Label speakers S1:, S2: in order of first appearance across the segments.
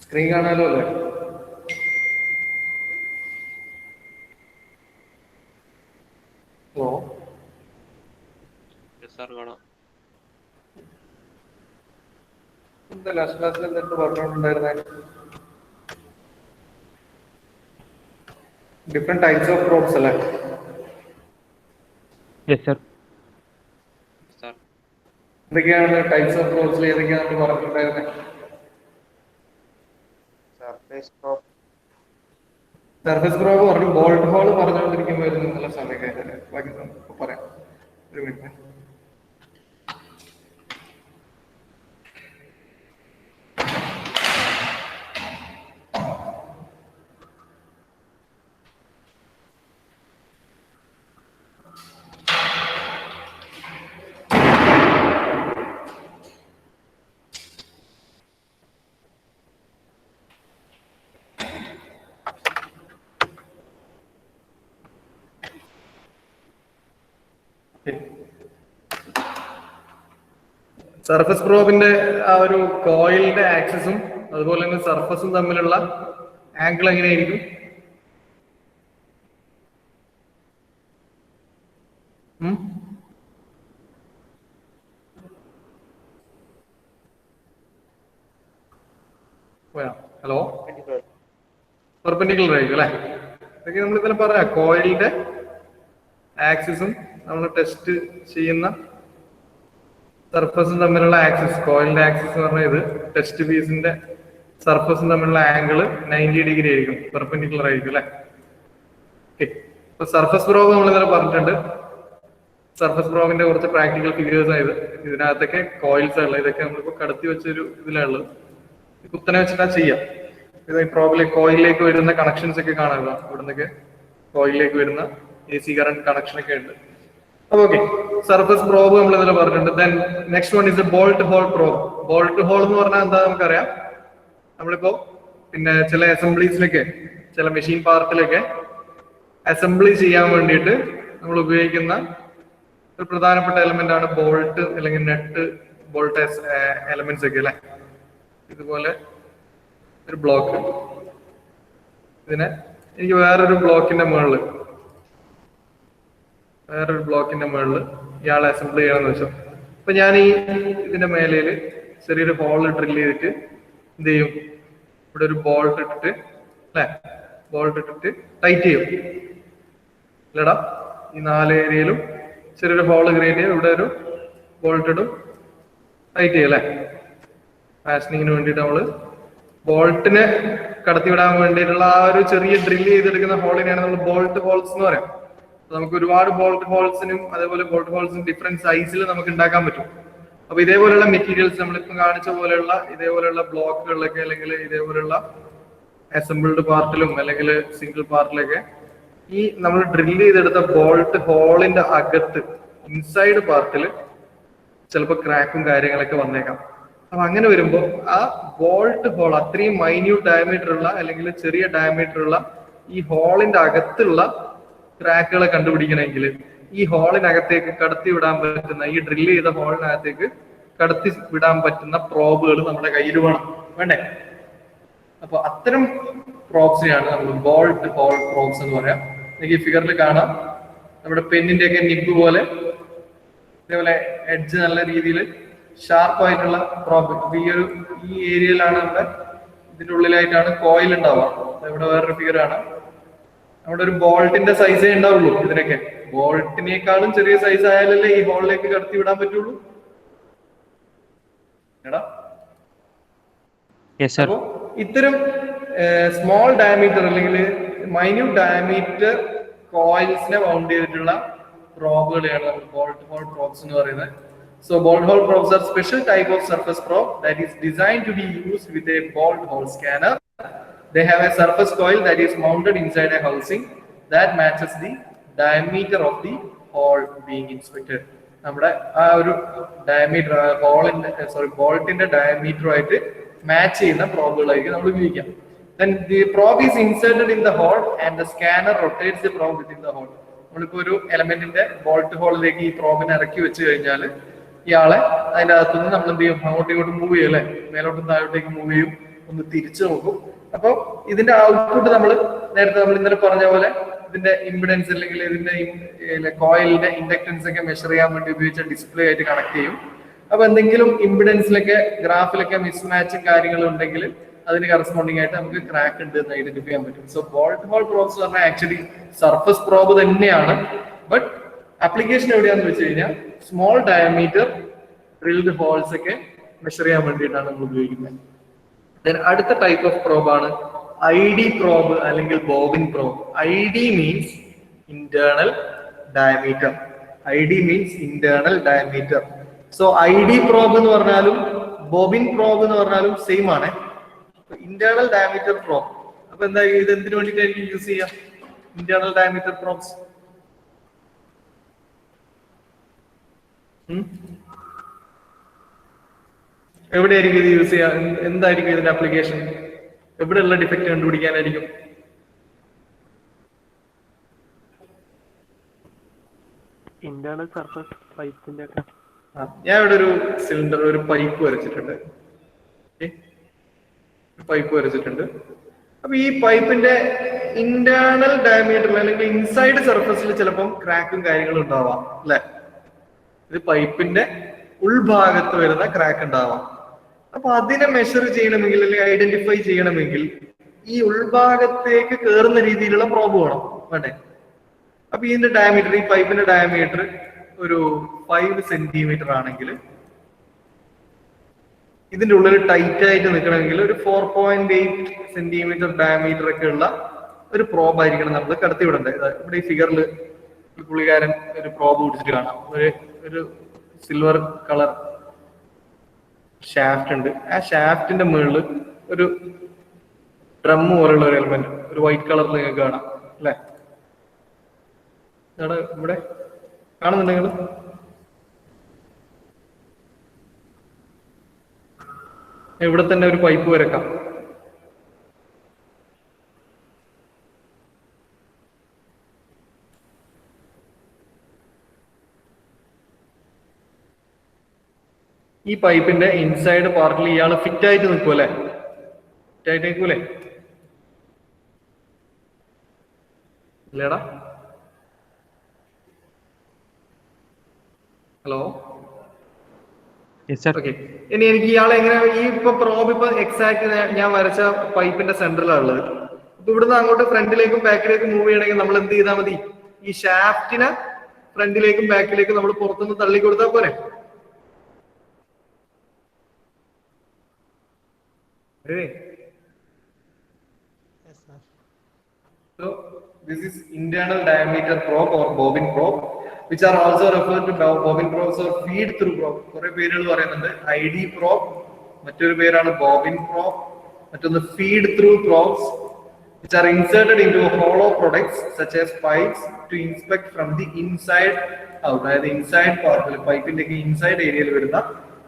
S1: Screen കാണാലോ അല്ലേ? Hello
S2: sir കാണാം.
S1: എന്താ ലാസ്റ്റ് ക്ലാസ്സിൽ എന്തെങ്കിലും പറഞ്ഞുകൊണ്ടുണ്ടായിരുന്നേ? ഡിഫറെന്റ് ടൈപ്സ് ഓഫ് പ്രോബ്സ് അല്ലേ?
S3: Yes sir.
S2: സാർ
S1: എന്തൊക്കെയാണ് ടൈപ്സ് ഓഫ് പ്രോബ്സിൽ ഏതൊക്കെയാണ് നമ്മൾ പറഞ്ഞിട്ടുണ്ടായിരുന്നത്? സർഫസ് പ്രോബ് പറഞ്ഞു, ബോൾട്ട് ഹോൾ പറഞ്ഞുകൊണ്ടിരിക്കുമ്പോൾ നിന്നുള്ള സമയം കഴിഞ്ഞാൽ ബാക്കി നമുക്ക് പറയാം. ഒരു മിനിറ്റ്. സർഫസ് പ്രോബിന്റെ ആ ഒരു കോയിലിന്റെ ആക്സിസും അതുപോലെ തന്നെ സർഫസും തമ്മിലുള്ള ആംഗിൾ എങ്ങനെയായിരിക്കും? ഹലോ, പെർപെൻഡിക്കുലർ ആയിരിക്കും അല്ലെ? ഇതൊക്കെ നമ്മൾ ഇന്നലെ പറയാം. കോയിലിന്റെ ആക്സിസും നമ്മൾ ടെസ്റ്റ് ചെയ്യുന്ന സർഫസും തമ്മിലുള്ള ആക്സിസ്, കോയിലിന്റെ ആക്സിസ് എന്ന് പറഞ്ഞാൽ ഇത് ടെസ്റ്റ് പീസിന്റെ സർഫസും തമ്മിലുള്ള ആംഗിള് 90 ഡിഗ്രി ആയിരിക്കും, പെർപെൻഡിക്കുലർ ആയിരിക്കും അല്ലെ? ഓക്കെ, ഇപ്പൊ സർഫസ് പ്രോബ് നമ്മൾ ഇന്നലെ പറഞ്ഞിട്ടുണ്ട്. സർഫസ് പ്രോബിന്റെ കുറച്ച് പ്രാക്ടിക്കൽ ഫിഗേഴ്സ് ആയത് ഇതിനകത്തൊക്കെ കോയിൽസ് ഉള്ളത്. ഇതൊക്കെ നമ്മളിപ്പോ കടത്തി വെച്ചൊരു ഇതിലുള്ളത്, കുത്തനെ വെച്ചിട്ടാ ചെയ്യാം. ഇത് ഈ പ്രോബിലെ കോയിലിലേക്ക് വരുന്ന കണക്ഷൻസ് ഒക്കെ കാണുക. ഇവിടുന്നൊക്കെ കോയിലിലേക്ക് വരുന്ന AC കറണ്ട് കണക്ഷൻ ഒക്കെ ഉണ്ട്. അപ്പൊ ഓക്കെ, സർഫസ് പ്രോബ് നമ്മൾ ഇന്നലെ പറഞ്ഞിട്ടുണ്ട്. Then next one is bolt hole probe. Bolt hole എന്ന് പറഞ്ഞാൽ എന്താ നമുക്കറിയാം. നമ്മളിപ്പോ പിന്നെ ചില അസംബ്ലീസിലൊക്കെ, ചില മെഷീൻ പാർട്ടിലൊക്കെ അസംബ്ലി ചെയ്യാൻ വേണ്ടിയിട്ട് നമ്മൾ ഉപയോഗിക്കുന്ന ഒരു പ്രധാനപ്പെട്ട എലമെന്റ് ആണ് ബോൾട്ട് അല്ലെങ്കിൽ നെട്ട്, ബോൾട്ട് എലമെന്റ്സ് ഒക്കെ അല്ലെ. ഇതുപോലെ ഒരു ബ്ലോക്ക്, ഇതിനെ എനിക്ക് വേറൊരു ബ്ലോക്കിന്റെ മുകളിൽ ഇയാളെ അസംബിൾ ചെയ്യണമെന്ന് വെച്ചോ. അപ്പൊ ഞാൻ ഈ ഇതിന്റെ മേലയില് ചെറിയൊരു ഹോൾ ഡ്രിൽ ചെയ്തിട്ട് എന്ത് ചെയ്യും, ഇവിടെ ഒരു ബോൾട്ട് ഇട്ടിട്ട് അല്ലെ, ബോൾട്ട് ഇട്ടിട്ട് ടൈറ്റ് ചെയ്യും അല്ലടാ. ഈ 4 ഏരിയയിലും ചെറിയൊരു ഹോൾ ക്രിയേറ്റ് ചെയ്യും, ഇവിടെ ഒരു ബോൾട്ട് ഇടും, ടൈറ്റ് ചെയ്യും അല്ലെ. ഫാസ്റ്റനിങ്ങിന് വേണ്ടിയിട്ട് നമ്മള് ബോൾട്ടിനെ കടത്തിവിടാൻ വേണ്ടിയിട്ടുള്ള ആ ഒരു ചെറിയ ഡ്രിൽ ചെയ്തെടുക്കുന്ന ഹോളിനെയാണ് നമ്മൾ ബോൾട്ട് ഹോൾസ് എന്ന് പറയാം. നമുക്ക് ഒരുപാട് ബോൾട്ട് ഹോൾസിനും അതേപോലെ ബോൾട്ട് ഹോൾസിനും ഡിഫറെന്റ് സൈസിൽ നമുക്ക് ഉണ്ടാക്കാൻ പറ്റും. അപ്പൊ ഇതേപോലെയുള്ള മെറ്റീരിയൽസ് നമ്മളിപ്പം കാണിച്ച പോലെയുള്ള ഇതേപോലെയുള്ള ബ്ലോക്കുകളിലൊക്കെ അല്ലെങ്കിൽ ഇതേപോലെയുള്ള അസംബിൾഡ് പാർട്ടിലും അല്ലെങ്കിൽ സിംഗിൾ പാർട്ടിലൊക്കെ ഈ നമ്മൾ ഡ്രിൽ ചെയ്തെടുത്ത ബോൾട്ട് ഹോളിന്റെ അകത്ത് ഇൻസൈഡ് പാർട്ടിൽ ചിലപ്പോൾ ക്രാക്കും കാര്യങ്ങളൊക്കെ വന്നേക്കാം. അപ്പൊ അങ്ങനെ വരുമ്പോൾ ആ ബോൾട്ട് ഹോൾ അത്രയും മൈന്യൂട്ട് ഡയമീറ്റർ ഉള്ള അല്ലെങ്കിൽ ചെറിയ ഡയമീറ്റർ ഉള്ള ഈ ഹോളിന്റെ അകത്തുള്ള ക്രാക്കുകളെ കണ്ടുപിടിക്കണമെങ്കിൽ ഈ ഹോളിനകത്തേക്ക് കടത്തി വിടാൻ പറ്റുന്ന, ഈ ഡ്രിൽ ചെയ്ത ഹോളിനകത്തേക്ക് കടത്തി വിടാൻ പറ്റുന്ന പ്രോബുകൾ നമ്മുടെ കയ്യിൽ വേണ്ടേ? അപ്പൊ അത്തരം പ്രോബ്സിനെയാണ് നമ്മൾ ബോൾട്ട് ഹോൾ പ്രോബ്സ് എന്ന് പറയാം. എനിക്ക് ഈ ഫിഗറിൽ കാണാം, നമ്മുടെ പെന്നിന്റെ ഒക്കെ നിബ് പോലെ ഇതേപോലെ എഡ്ജ് നല്ല രീതിയിൽ ഷാർപ്പായിട്ടുള്ള പ്രോബ്. ഈ ഏരിയയിലാണ് നമ്മുടെ ഇതിന്റെ ഉള്ളിലായിട്ടാണ് കോയിൽ ഉണ്ടാവുക. ഇവിടെ വേറൊരു ഫിഗറാണ്. നമ്മുടെ ഒരു ബോൾട്ടിന്റെ സൈസേ ഉണ്ടാവുള്ളൂ. ഇതിനൊക്കെ ബോൾട്ടിനേക്കാളും ചെറിയ സൈസ് ആയാലല്ലേ ഈ ഹോളിലേക്ക് കടത്തി വിടാൻ പറ്റുള്ളൂ എടാ. അപ്പോ ഇത്തരം സ്മോൾ ഡയമീറ്റർ അല്ലെങ്കിൽ മൈന്യൂട്ട് ഡയമീറ്റർ കോയിൽസിനെ ബൗണ്ട് ചെയ്തിട്ടുള്ള പ്രോബുകളെയാണ് നമ്മൾ ബോൾട്ട് ഹോൾ പ്രോബ്സ് എന്ന് പറയുന്നത്. So bolt hole probes are special type of surface probe that is designed to be used with a bolt hole scanner. They have a surface coil that is mounted inside a housing that matches the diameter of the hole being inspected. നമ്മുടെ ആ ഒരു diameter ബോൾട്ടിന്റെ diameter ആയിട്ട് match ചെയ്യുന്ന പ്രോബുകളായിരിക്കും നമ്മൾ ഉപയോഗിക്കാം. Then the probe is inserted in the hole and the scanner rotates the probe within the hole. നമ്മളിപ്പോ ഒരു എലമെന്റിന്റെ bolt ഹോളിലേക്ക് ഈ പ്രോബിനെ ഇറക്കി വെച്ച് കഴിഞ്ഞാൽ ഇയാളെ അതിന്റെ അകത്തുനിന്ന് നമ്മൾ എന്ത് ചെയ്യും, അങ്ങോട്ടും ഇങ്ങോട്ടും മൂവ് ചെയ്യും അല്ലെ, മേലോട്ടും താഴോട്ടേക്ക് മൂവ് ചെയ്യും. ഒന്ന് തിരിച്ചു നോക്കും. അപ്പൊ ഇതിന്റെ ഔട്ട്പുട്ട് നേരത്തെ നമ്മൾ ഇന്നലെ പറഞ്ഞ പോലെ ഇതിന്റെ ഇമ്പിഡൻസ് അല്ലെങ്കിൽ ഇതിന്റെ കോയിലിന്റെ ഇൻഡക്ടൻസ് ഒക്കെ മെഷർ ചെയ്യാൻ വേണ്ടി ഉപയോഗിച്ച ഡിസ്പ്ലേ ആയിട്ട് കണക്ട് ചെയ്യും. അപ്പൊ എന്തെങ്കിലും ഇമ്പിഡൻസിലൊക്കെ ഗ്രാഫിലൊക്കെ മിസ്മാച്ചും കാര്യങ്ങളും ഉണ്ടെങ്കിൽ അതിന് കറസ്പോണ്ടിങ് ആയിട്ട് നമുക്ക് ക്രാക്ക് ഉണ്ട് എന്ന് ഐഡന്റിഫൈ ചെയ്യാൻ പറ്റും. സോ ബോൾട്ട് ഹോൾ പ്രോബ്സ് പറഞ്ഞാൽ ആക്ച്വലി സർഫസ് പ്രോബ് തന്നെയാണ്. ബട്ട് ആപ്ലിക്കേഷൻ എവിടെയാന്ന് വെച്ച് കഴിഞ്ഞാൽ സ്മോൾ ഡയമീറ്റർ ഡ്രിൽഡ് ഹോൾസ് ഒക്കെ മെഷർ ചെയ്യാൻ വേണ്ടിയിട്ടാണ് നമ്മൾ ഉപയോഗിക്കുന്നത്. Then അടുത്ത ടൈപ്പ് ഓഫ് പ്രോബ് ആണ് ID പ്രോബ് അല്ലെങ്കിൽ bobbin probe. ID means internal diameter. ID means internal diameter. So ID probe എന്ന് പറഞ്ഞാലും ബോബിൻ പ്രോബ് എന്ന് പറഞ്ഞാലും സെയിം ആണ്. Internal diameter probe. അപ്പൊ എന്താ ഇത് എന്തിനു വേണ്ടിയിട്ടായിരിക്കും യൂസ് ചെയ്യുക? ഇന്റേണൽ ഡയമീറ്റർ പ്രോബ്സ് എവിടെയായിരിക്കും ഇത് യൂസ് ചെയ്യുക? എന്തായിരിക്കും ഇതിന്റെ ആപ്ലിക്കേഷൻ? എവിടെയുള്ള ഡിഫക്റ്റ് കണ്ടുപിടിക്കാനായിരിക്കും?
S3: ഇന്റേണൽ സർഫസ് പൈപ്പിന്റെ ഒക്കെ.
S1: ഞാൻ ഇവിടെ ഒരു സിലിണ്ടർ ഒരു പൈപ്പ് വരച്ചിട്ടുണ്ട്. അപ്പൊ ഈ പൈപ്പിന്റെ ഇന്റേണൽ ഡയമീറ്ററിൽ അല്ലെങ്കിൽ ഇൻസൈഡ് സർഫസിൽ ചിലപ്പം ക്രാക്കും കാര്യങ്ങളും ഉണ്ടാവാം അല്ലെ? ഇത് പൈപ്പിന്റെ ഉൾഭാഗത്ത് വരുന്ന ക്രാക്ക് ഉണ്ടാവാം. അപ്പൊ അതിനെ മെഷർ ചെയ്യണമെങ്കിൽ അല്ലെങ്കിൽ ഐഡന്റിഫൈ ചെയ്യണമെങ്കിൽ ഈ ഉൾഭാഗത്തേക്ക് കയറുന്ന രീതിയിലുള്ള പ്രോബ് വേണ്ടേ? അപ്പൊ ഇതിന്റെ ഡയമീറ്റർ, ഈ പൈപ്പിന്റെ ഡയമീറ്റർ ഒരു 5 സെന്റിമീറ്റർ ആണെങ്കിൽ ഇതിന്റെ ഉള്ളിൽ ടൈറ്റ് ആയിട്ട് നിൽക്കണമെങ്കിൽ ഒരു 4.8 സെന്റിമീറ്റർ ഡയമീറ്റർ ഒക്കെ ഉള്ള ഒരു പ്രോബ് ആയിരിക്കണം നമ്മൾ കടത്തി വിടേണ്ടത്. ഇവിടെ ഈ ഫിഗറിൽ പുള്ളിക്കാരൻ ഒരു പ്രോബ് പിടിച്ചിട്ട് കാണാം. ഒരു സിൽവർ കളർ ഷാഫ്റ്റ് ഉണ്ട്. ആ ഷാഫ്റ്റിന്റെ മുകളിൽ ഒരു ഡ്രം പോലുള്ള ഒരു എലമെന്റ് ഒരു വൈറ്റ് കളറിൽ നിങ്ങൾക്ക് കാണാം അല്ലെ? ഇവിടെ കാണുന്നുണ്ടെങ്കിൽ ഇവിടെ തന്നെ ഒരു പൈപ്പ് വരക്കാം. ഈ പൈപ്പിന്റെ ഇൻസൈഡ് പാർട്ടിൽ ഇയാള് ഫിറ്റ് ആയിട്ട് നിൽക്കൂല്ലേ? ഫിറ്റ് ആയിട്ട് നിൽക്കൂലേ? ഇല്ലേടാ? Hello, okay. ഇനി എനിക്ക് ഇയാളെ എങ്ങനെ ഈ പ്രോബ് എക്സാക്ട് ഞാൻ വരച്ച പൈപ്പിന്റെ സെന്ററിലാണ് ഉള്ളത്. അപ്പൊ ഇവിടുന്ന് അങ്ങോട്ട് ഫ്രണ്ടിലേക്കും ബാക്കിലേക്കും മൂവ് ചെയ്യണമെങ്കിൽ നമ്മൾ എന്ത് ചെയ്താൽ മതി? ഈ ഷാഫ്റ്റിനെ ഫ്രണ്ടിലേക്കും ബാക്കിലേക്കും നമ്മൾ പുറത്തുനിന്ന് തള്ളി കൊടുത്താൽ പോരെ? So this is internal diameter probe or bobbin probe, which are also referred to bobbin probes or feed through probe. കുറെ പേരുകൾ പറയുന്നുണ്ട്. ID probe, മറ്റൊരു പേരാണ് bobbin probe, മറ്റൊന്ന് feed through probes, which are inserted into hollow products such as pipes to inspect from the inside out. അതായത് inside പാർട്ടിൽ പൈപ്പിന്റെ inside ഏരിയയിൽ വരുന്ന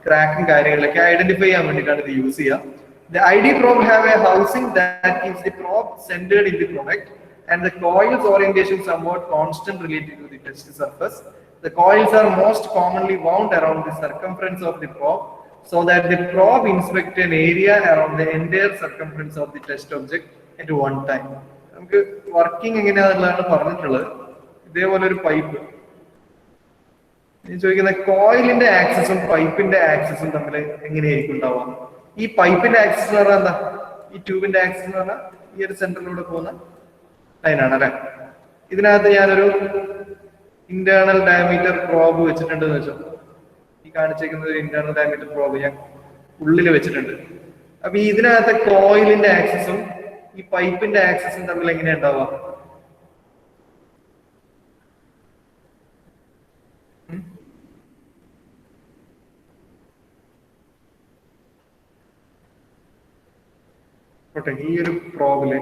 S1: ക്രാക്കും കാര്യങ്ങളിലൊക്കെ ഐഡന്റിഫൈ ചെയ്യാൻ വേണ്ടിയിട്ടാണ് ഇത് യൂസ് ചെയ്യുക. The ID probe have a housing that keeps the probe centered in the product and the coil's orientation somewhat constant related to the test surface. The coils are most commonly wound around the circumference of the probe so that the probe inspects an area around the entire circumference of the test object at one time. നമുക്ക് working എങ്ങനെയാണെന്നുള്ളതാണ് പറഞ്ഞിട്ടുള്ളത്. ഇതേപോലെ ഒരു pipe ചോദിക്കുന്ന കോയിലിന്റെ ആക്സസും പൈപ്പിന്റെ ആക്സസും തമ്മിൽ എങ്ങനെയായിരിക്കും ഉണ്ടാവുക? ഈ പൈപ്പിന്റെ ആക്സസ് എന്ന് പറഞ്ഞാൽ എന്താ? ഈ ട്യൂബിന്റെ ആക്സസ് എന്ന് പറഞ്ഞാൽ ഈ ഒരു സെന്ററിലൂടെ പോകുന്ന ലൈനാണ് അല്ലെ? ഇതിനകത്ത് ഞാനൊരു ഇന്റേണൽ ഡയമീറ്റർ പ്രോബ് വെച്ചിട്ടുണ്ട് എന്ന് വെച്ചോ. ഈ കാണിച്ചേക്കുന്നത് ഇന്റേണൽ ഡയമീറ്റർ പ്രോബ് ഞാൻ ഉള്ളിൽ വെച്ചിട്ടുണ്ട്. അപ്പൊ ഇതിനകത്തെ കോയിലിന്റെ ആക്സസും ഈ പൈപ്പിന്റെ ആക്സസും തമ്മിൽ എങ്ങനെയാ ഉണ്ടാവുക? ഈ ഒരു പ്രോബില്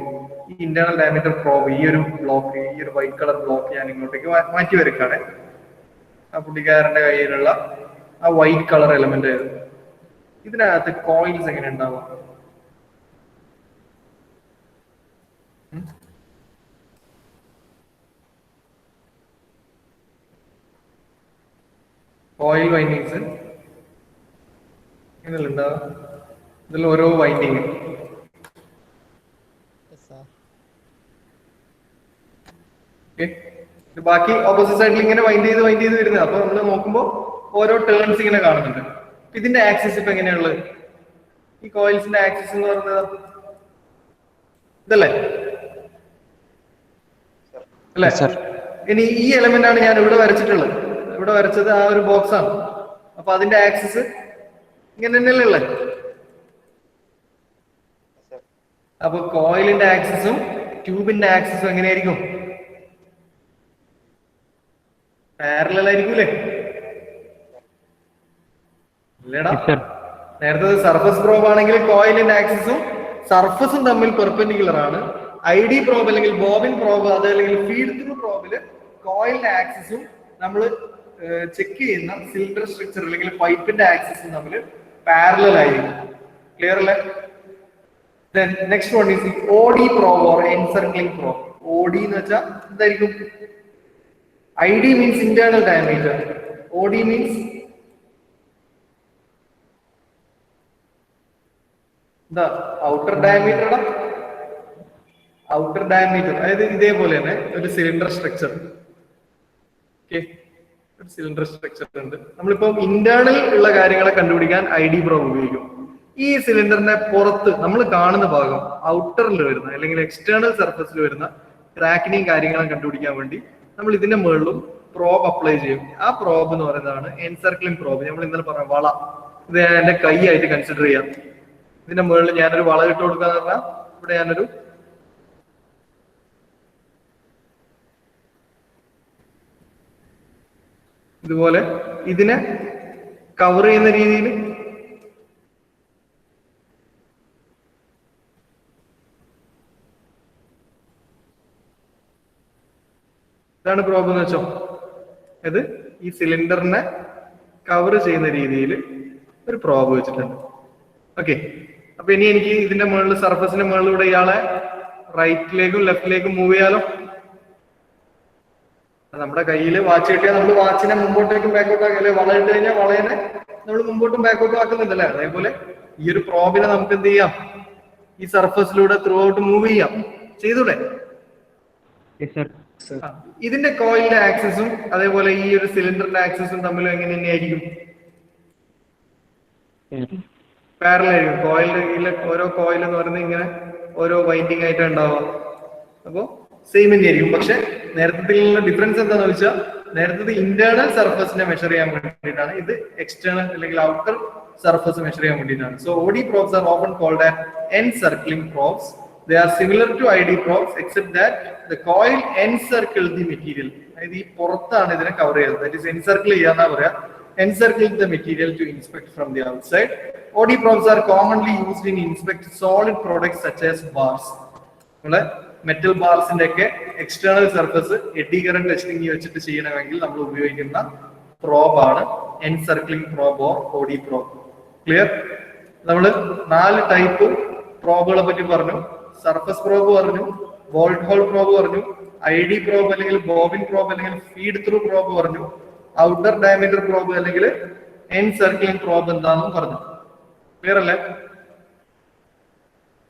S1: ഈ ഇന്റേണൽ ഡയമീറ്റർ പ്രോബ് ഈ ഒരു ബ്ലോക്ക്, ഈ ഒരു വൈറ്റ് കളർ ബ്ലോക്ക് ഞാൻ ഇങ്ങോട്ടേക്ക് മാറ്റി വരക്കാണ്. ആ പുള്ളിക്കാരന്റെ കയ്യിലുള്ള ആ വൈറ്റ് കളർ എലമെന്റ് ഇതിനകത്ത് കോയിൽസ് എങ്ങനെ ഉണ്ടാവുക? കോയിൽ വൈൻഡിങ്സ് ഇങ്ങനെയുള്ള ഉണ്ടാവുക. ഇതിൽ ഓരോ വൈൻഡിങ് ബാക്കി ഓപ്പോസിറ്റ് സൈഡിൽ ഇങ്ങനെ വൈൻഡ് ചെയ്ത് വരുന്നത്. അപ്പൊ നമ്മൾ നോക്കുമ്പോൾ ഓരോ ടേൺസ് ഇങ്ങനെ കാണുന്നുണ്ട്. ഇതിന്റെ ആക്സിസ് ഇപ്പൊ എങ്ങനെയുള്ളത്? ഈ കോയിൽസിന്റെ ആക്സിസ് എന്ന് പറയുന്നത് ഇതല്ലേ അല്ലേ? ഇനി ഈ എലമെന്റ് ആണ് ഞാൻ ഇവിടെ വരച്ചിട്ടുള്ളത്. ഇവിടെ വരച്ചത് ആ ഒരു ബോക്സ് ആണ്. അപ്പൊ അതിന്റെ ആക്സിസ് ഇങ്ങനെ തന്നെയല്ലേ ഉള്ളത്? അപ്പൊ കോയിലിന്റെ ആക്സിസും ട്യൂബിന്റെ ആക്സിസും എങ്ങനെയായിരിക്കും? പാരലൽ ആയിരിക്കൂലേ? ഇല്ലടാ, നേരത്തെ സർഫസ് പ്രോബ് ആണെങ്കിൽ കോയിലിന്റെ ആക്സിസും സർഫസും തമ്മിൽ പെർപെൻഡിക്കുലർ ആണ്. ID പ്രോബ് അല്ലെങ്കിൽ ബോബിൻ പ്രോബ് അത് അല്ലെങ്കിൽ ഫീഡ് ത്രൂ പ്രോബില് കോയിലിന്റെ ആക്സിസും നമ്മൾ ചെക്ക് ചെയ്യുന്ന സിലിണ്ടർ സ്ട്രക്ചർ അല്ലെങ്കിൽ പൈപ്പിന്റെ ആക്സിസും തമ്മിൽ പാരലൽ ആയിരിക്കും. ക്ലിയർ അല്ലേ? Then next one is the OD probe or encircling probe. OD എന്ന് വെച്ചാൽ എന്തായിരിക്കും? ID means internal diameter. OD means the outer diameter. Outer diameter. അതായത് ഇതേപോലെ തന്നെ ഒരു സിലിണ്ടർ സ്ട്രക്ചർ. ഓക്കെ, ഒരു സിലിണ്ടർ സ്ട്രക്ചർ ഉണ്ട്. നമ്മളിപ്പോ ഇന്റേണൽ ഉള്ള കാര്യങ്ങളെ കണ്ടുപിടിക്കാൻ ID പ്രോബ് ഉപയോഗിക്കും. ഈ സിലിണ്ടറിന്റെ പുറത്ത് നമ്മൾ കാണുന്ന ഭാഗം ഔട്ടറിൽ വരുന്ന അല്ലെങ്കിൽ എക്സ്റ്റേണൽ സർഫസിൽ വരുന്ന ക്രാക്കിനെയും കാര്യങ്ങളും കണ്ടുപിടിക്കാൻ വേണ്ടി നമ്മൾ ഇതിന്റെ മുകളിലും പ്രോബ് അപ്ലൈ ചെയ്യും. ആ പ്രോബ് എന്ന് പറയുന്നതാണ് എൻസർക്ലിംഗ് പ്രോബ്. നമ്മൾ ഇന്നലെ പറഞ്ഞ വള, ഇത് ഞാൻ എന്റെ കൈ ആയിട്ട് കൺസിഡർ ചെയ്യാം. ഇതിന്റെ മുകളിൽ ഞാനൊരു വള ഇട്ട് കൊടുക്കാന്ന് പറഞ്ഞാൽ ഇവിടെ ഞാനൊരു ഇതുപോലെ ഇതിനെ കവർ ചെയ്യുന്ന രീതിയിൽ ഇതാണ് പ്രോബ് എന്ന് വെച്ചോ. ഇത് ഈ സിലിണ്ടറിനെ കവർ ചെയ്യുന്ന രീതിയിൽ ഒരു പ്രോബ് വെച്ചിട്ടുണ്ട്. ഓക്കെ, അപ്പൊ ഇനി എനിക്ക് ഇതിന്റെ മുകളിൽ സർഫസിന്റെ മുകളിലൂടെ ഇയാളെ റൈറ്റിലേക്കും ലെഫ്റ്റിലേക്കും മൂവ് ചെയ്യാലോ. നമ്മുടെ കയ്യിൽ വാച്ച് കിട്ടിയാൽ നമ്മൾ വാച്ചിനെ മുമ്പോട്ടേക്കും ബാക്കോട്ടും ആക്കി, അല്ലെ വള ഇട്ട് കഴിഞ്ഞാൽ വളയെ നമ്മൾ മുമ്പോട്ടും ബാക്കോട്ടും ആക്കുന്നുണ്ടല്ലേ? അതേപോലെ ഈ ഒരു പ്രോബിനെ നമുക്ക് എന്ത് ചെയ്യാം? ഈ സർഫസിലൂടെ ത്രൂ ഔട്ട് മൂവ് ചെയ്യാം. ചെയ്തൂടെ? ഇതിന്റെ കോയിലിന്റെ ആക്സിസും അതേപോലെ ഈ ഒരു സിലിണ്ടറിന്റെ ആക്സിസും തമ്മിൽ എങ്ങനെ തന്നെയായിരിക്കും? പാരലൽ ആയിരിക്കും. കോയിലിന്റെ ഓരോ കോയിൽ എന്ന് പറയുന്നത് ഇങ്ങനെ ഓരോ വൈൻഡിങ് ആയിട്ട് ഉണ്ടാവുക. അപ്പോ സെയിം തന്നെയായിരിക്കും. പക്ഷെ നേരത്തെ ഡിഫറൻസ് എന്താണെന്ന് വെച്ചാൽ നേരത്തെ ഇന്റേണൽ സർഫസിനെ മെഷർ ചെയ്യാൻ വേണ്ടിയിട്ടാണ്, ഇത് എക്സ്റ്റേണൽ അല്ലെങ്കിൽ ഔട്ടർ സർഫസ് മെഷർ ചെയ്യാൻ വേണ്ടിയിട്ടാണ്. So OD probes are often called as encircling probes. They are similar to ID probes except that the coil encircles the material. അതായത് ഈ പുറത്താണ് ഇതിനെ കവർ ചെയ്യുന്നത്. ദാറ്റ് ഈസ് എൻസർക്കിൾ ചെയ്യാന്നാ പറയാ. Encircling the material to inspect from the outside. OD probes are commonly used in inspect solid products such as bars. നമ്മളെ metal ബാർസിന്റെ ഒക്കെ external surface eddy current testing വെച്ചിട്ട് ചെയ്യണമെങ്കിൽ നമ്മൾ ഉപയോഗിക്കുന്ന പ്രോബാണ് encircling probe or OD probe. Clear? നമ്മൾ 4 type പ്രോബുകളെ പറ്റി പറഞ്ഞു. സർഫസ് പ്രോബ് പറഞ്ഞു, ബോൾട്ട് ഹോൾ പ്രോബ് പറഞ്ഞു, ID പ്രോബ് അല്ലെങ്കിൽ ബോബിൻ പ്രോബ് അല്ലെങ്കിൽ ഫീഡ് ത്രൂ പ്രോബ് പറഞ്ഞു, ഔട്ടർ ഡയമീറ്റർ പ്രോബ് അല്ലെങ്കിൽ എൻസർക്ലിംഗ് പ്രോബ് എന്താണെന്നും പറഞ്ഞു. ക്ലിയർ അല്ലേ?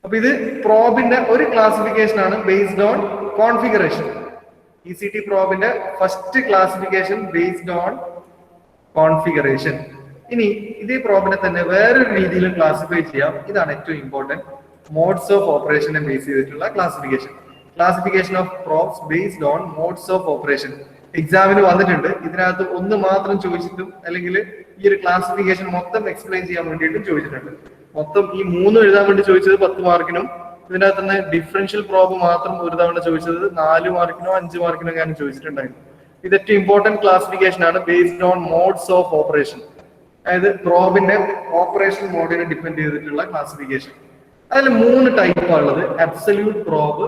S1: അപ്പൊ ഇത് പ്രോബിന്റെ ഒരു ക്ലാസിഫിക്കേഷൻ ആണ് ബേസ്ഡ് ഓൺ കോൺഫിഗറേഷൻ. ECT പ്രോബിന്റെ first classification based on configuration. ഇനി ഇതേ പ്രോബിനെ തന്നെ വേറൊരു രീതിയിൽ ക്ലാസിഫൈ ചെയ്യാം. ഇതാണ് ഏറ്റവും ഇമ്പോർട്ടന്റ്. മോഡ്സ് ഓഫ് ഓപ്പറേഷനെ ബേസ് ചെയ്തിട്ടുള്ള classification. Classification of probes based on modes of operation എക്സാമിന് വന്നിട്ടുണ്ട്. ഇതിനകത്ത് ഒന്ന് മാത്രം ചോദിച്ചിട്ടും അല്ലെങ്കിൽ ഈ ഒരു ക്ലാസിഫിക്കേഷൻ മൊത്തം എക്സ്പ്ലെയിൻ ചെയ്യാൻ വേണ്ടിയിട്ടും ചോദിച്ചിട്ടുണ്ട്. മൊത്തം ഈ 3 എഴുതാൻ വേണ്ടി ചോദിച്ചത് 10 മാർക്കിനും ഇതിനകത്ത് തന്നെ ഡിഫറൻഷ്യൽ പ്രോബ് മാത്രം ഒരു തവണ ചോദിച്ചത് 4 മാർക്കിനോ 5 മാർക്കിനോ ഞാൻ ചോദിച്ചിട്ടുണ്ടായിരുന്നു. ഇത് ഏറ്റവും ഇമ്പോർട്ടന്റ് ക്ലാസിഫിക്കേഷൻ ആണ് based on modes of operation. അതായത് പ്രോബിന്റെ ഓപ്പറേഷൻ മോഡിനെ ഡിപ്പെൻഡ് ചെയ്തിട്ടുള്ള ക്ലാസിഫിക്കേഷൻ. അതിൽ 3 ടൈപ്പാണ് ഉള്ളത്. Absolute probe,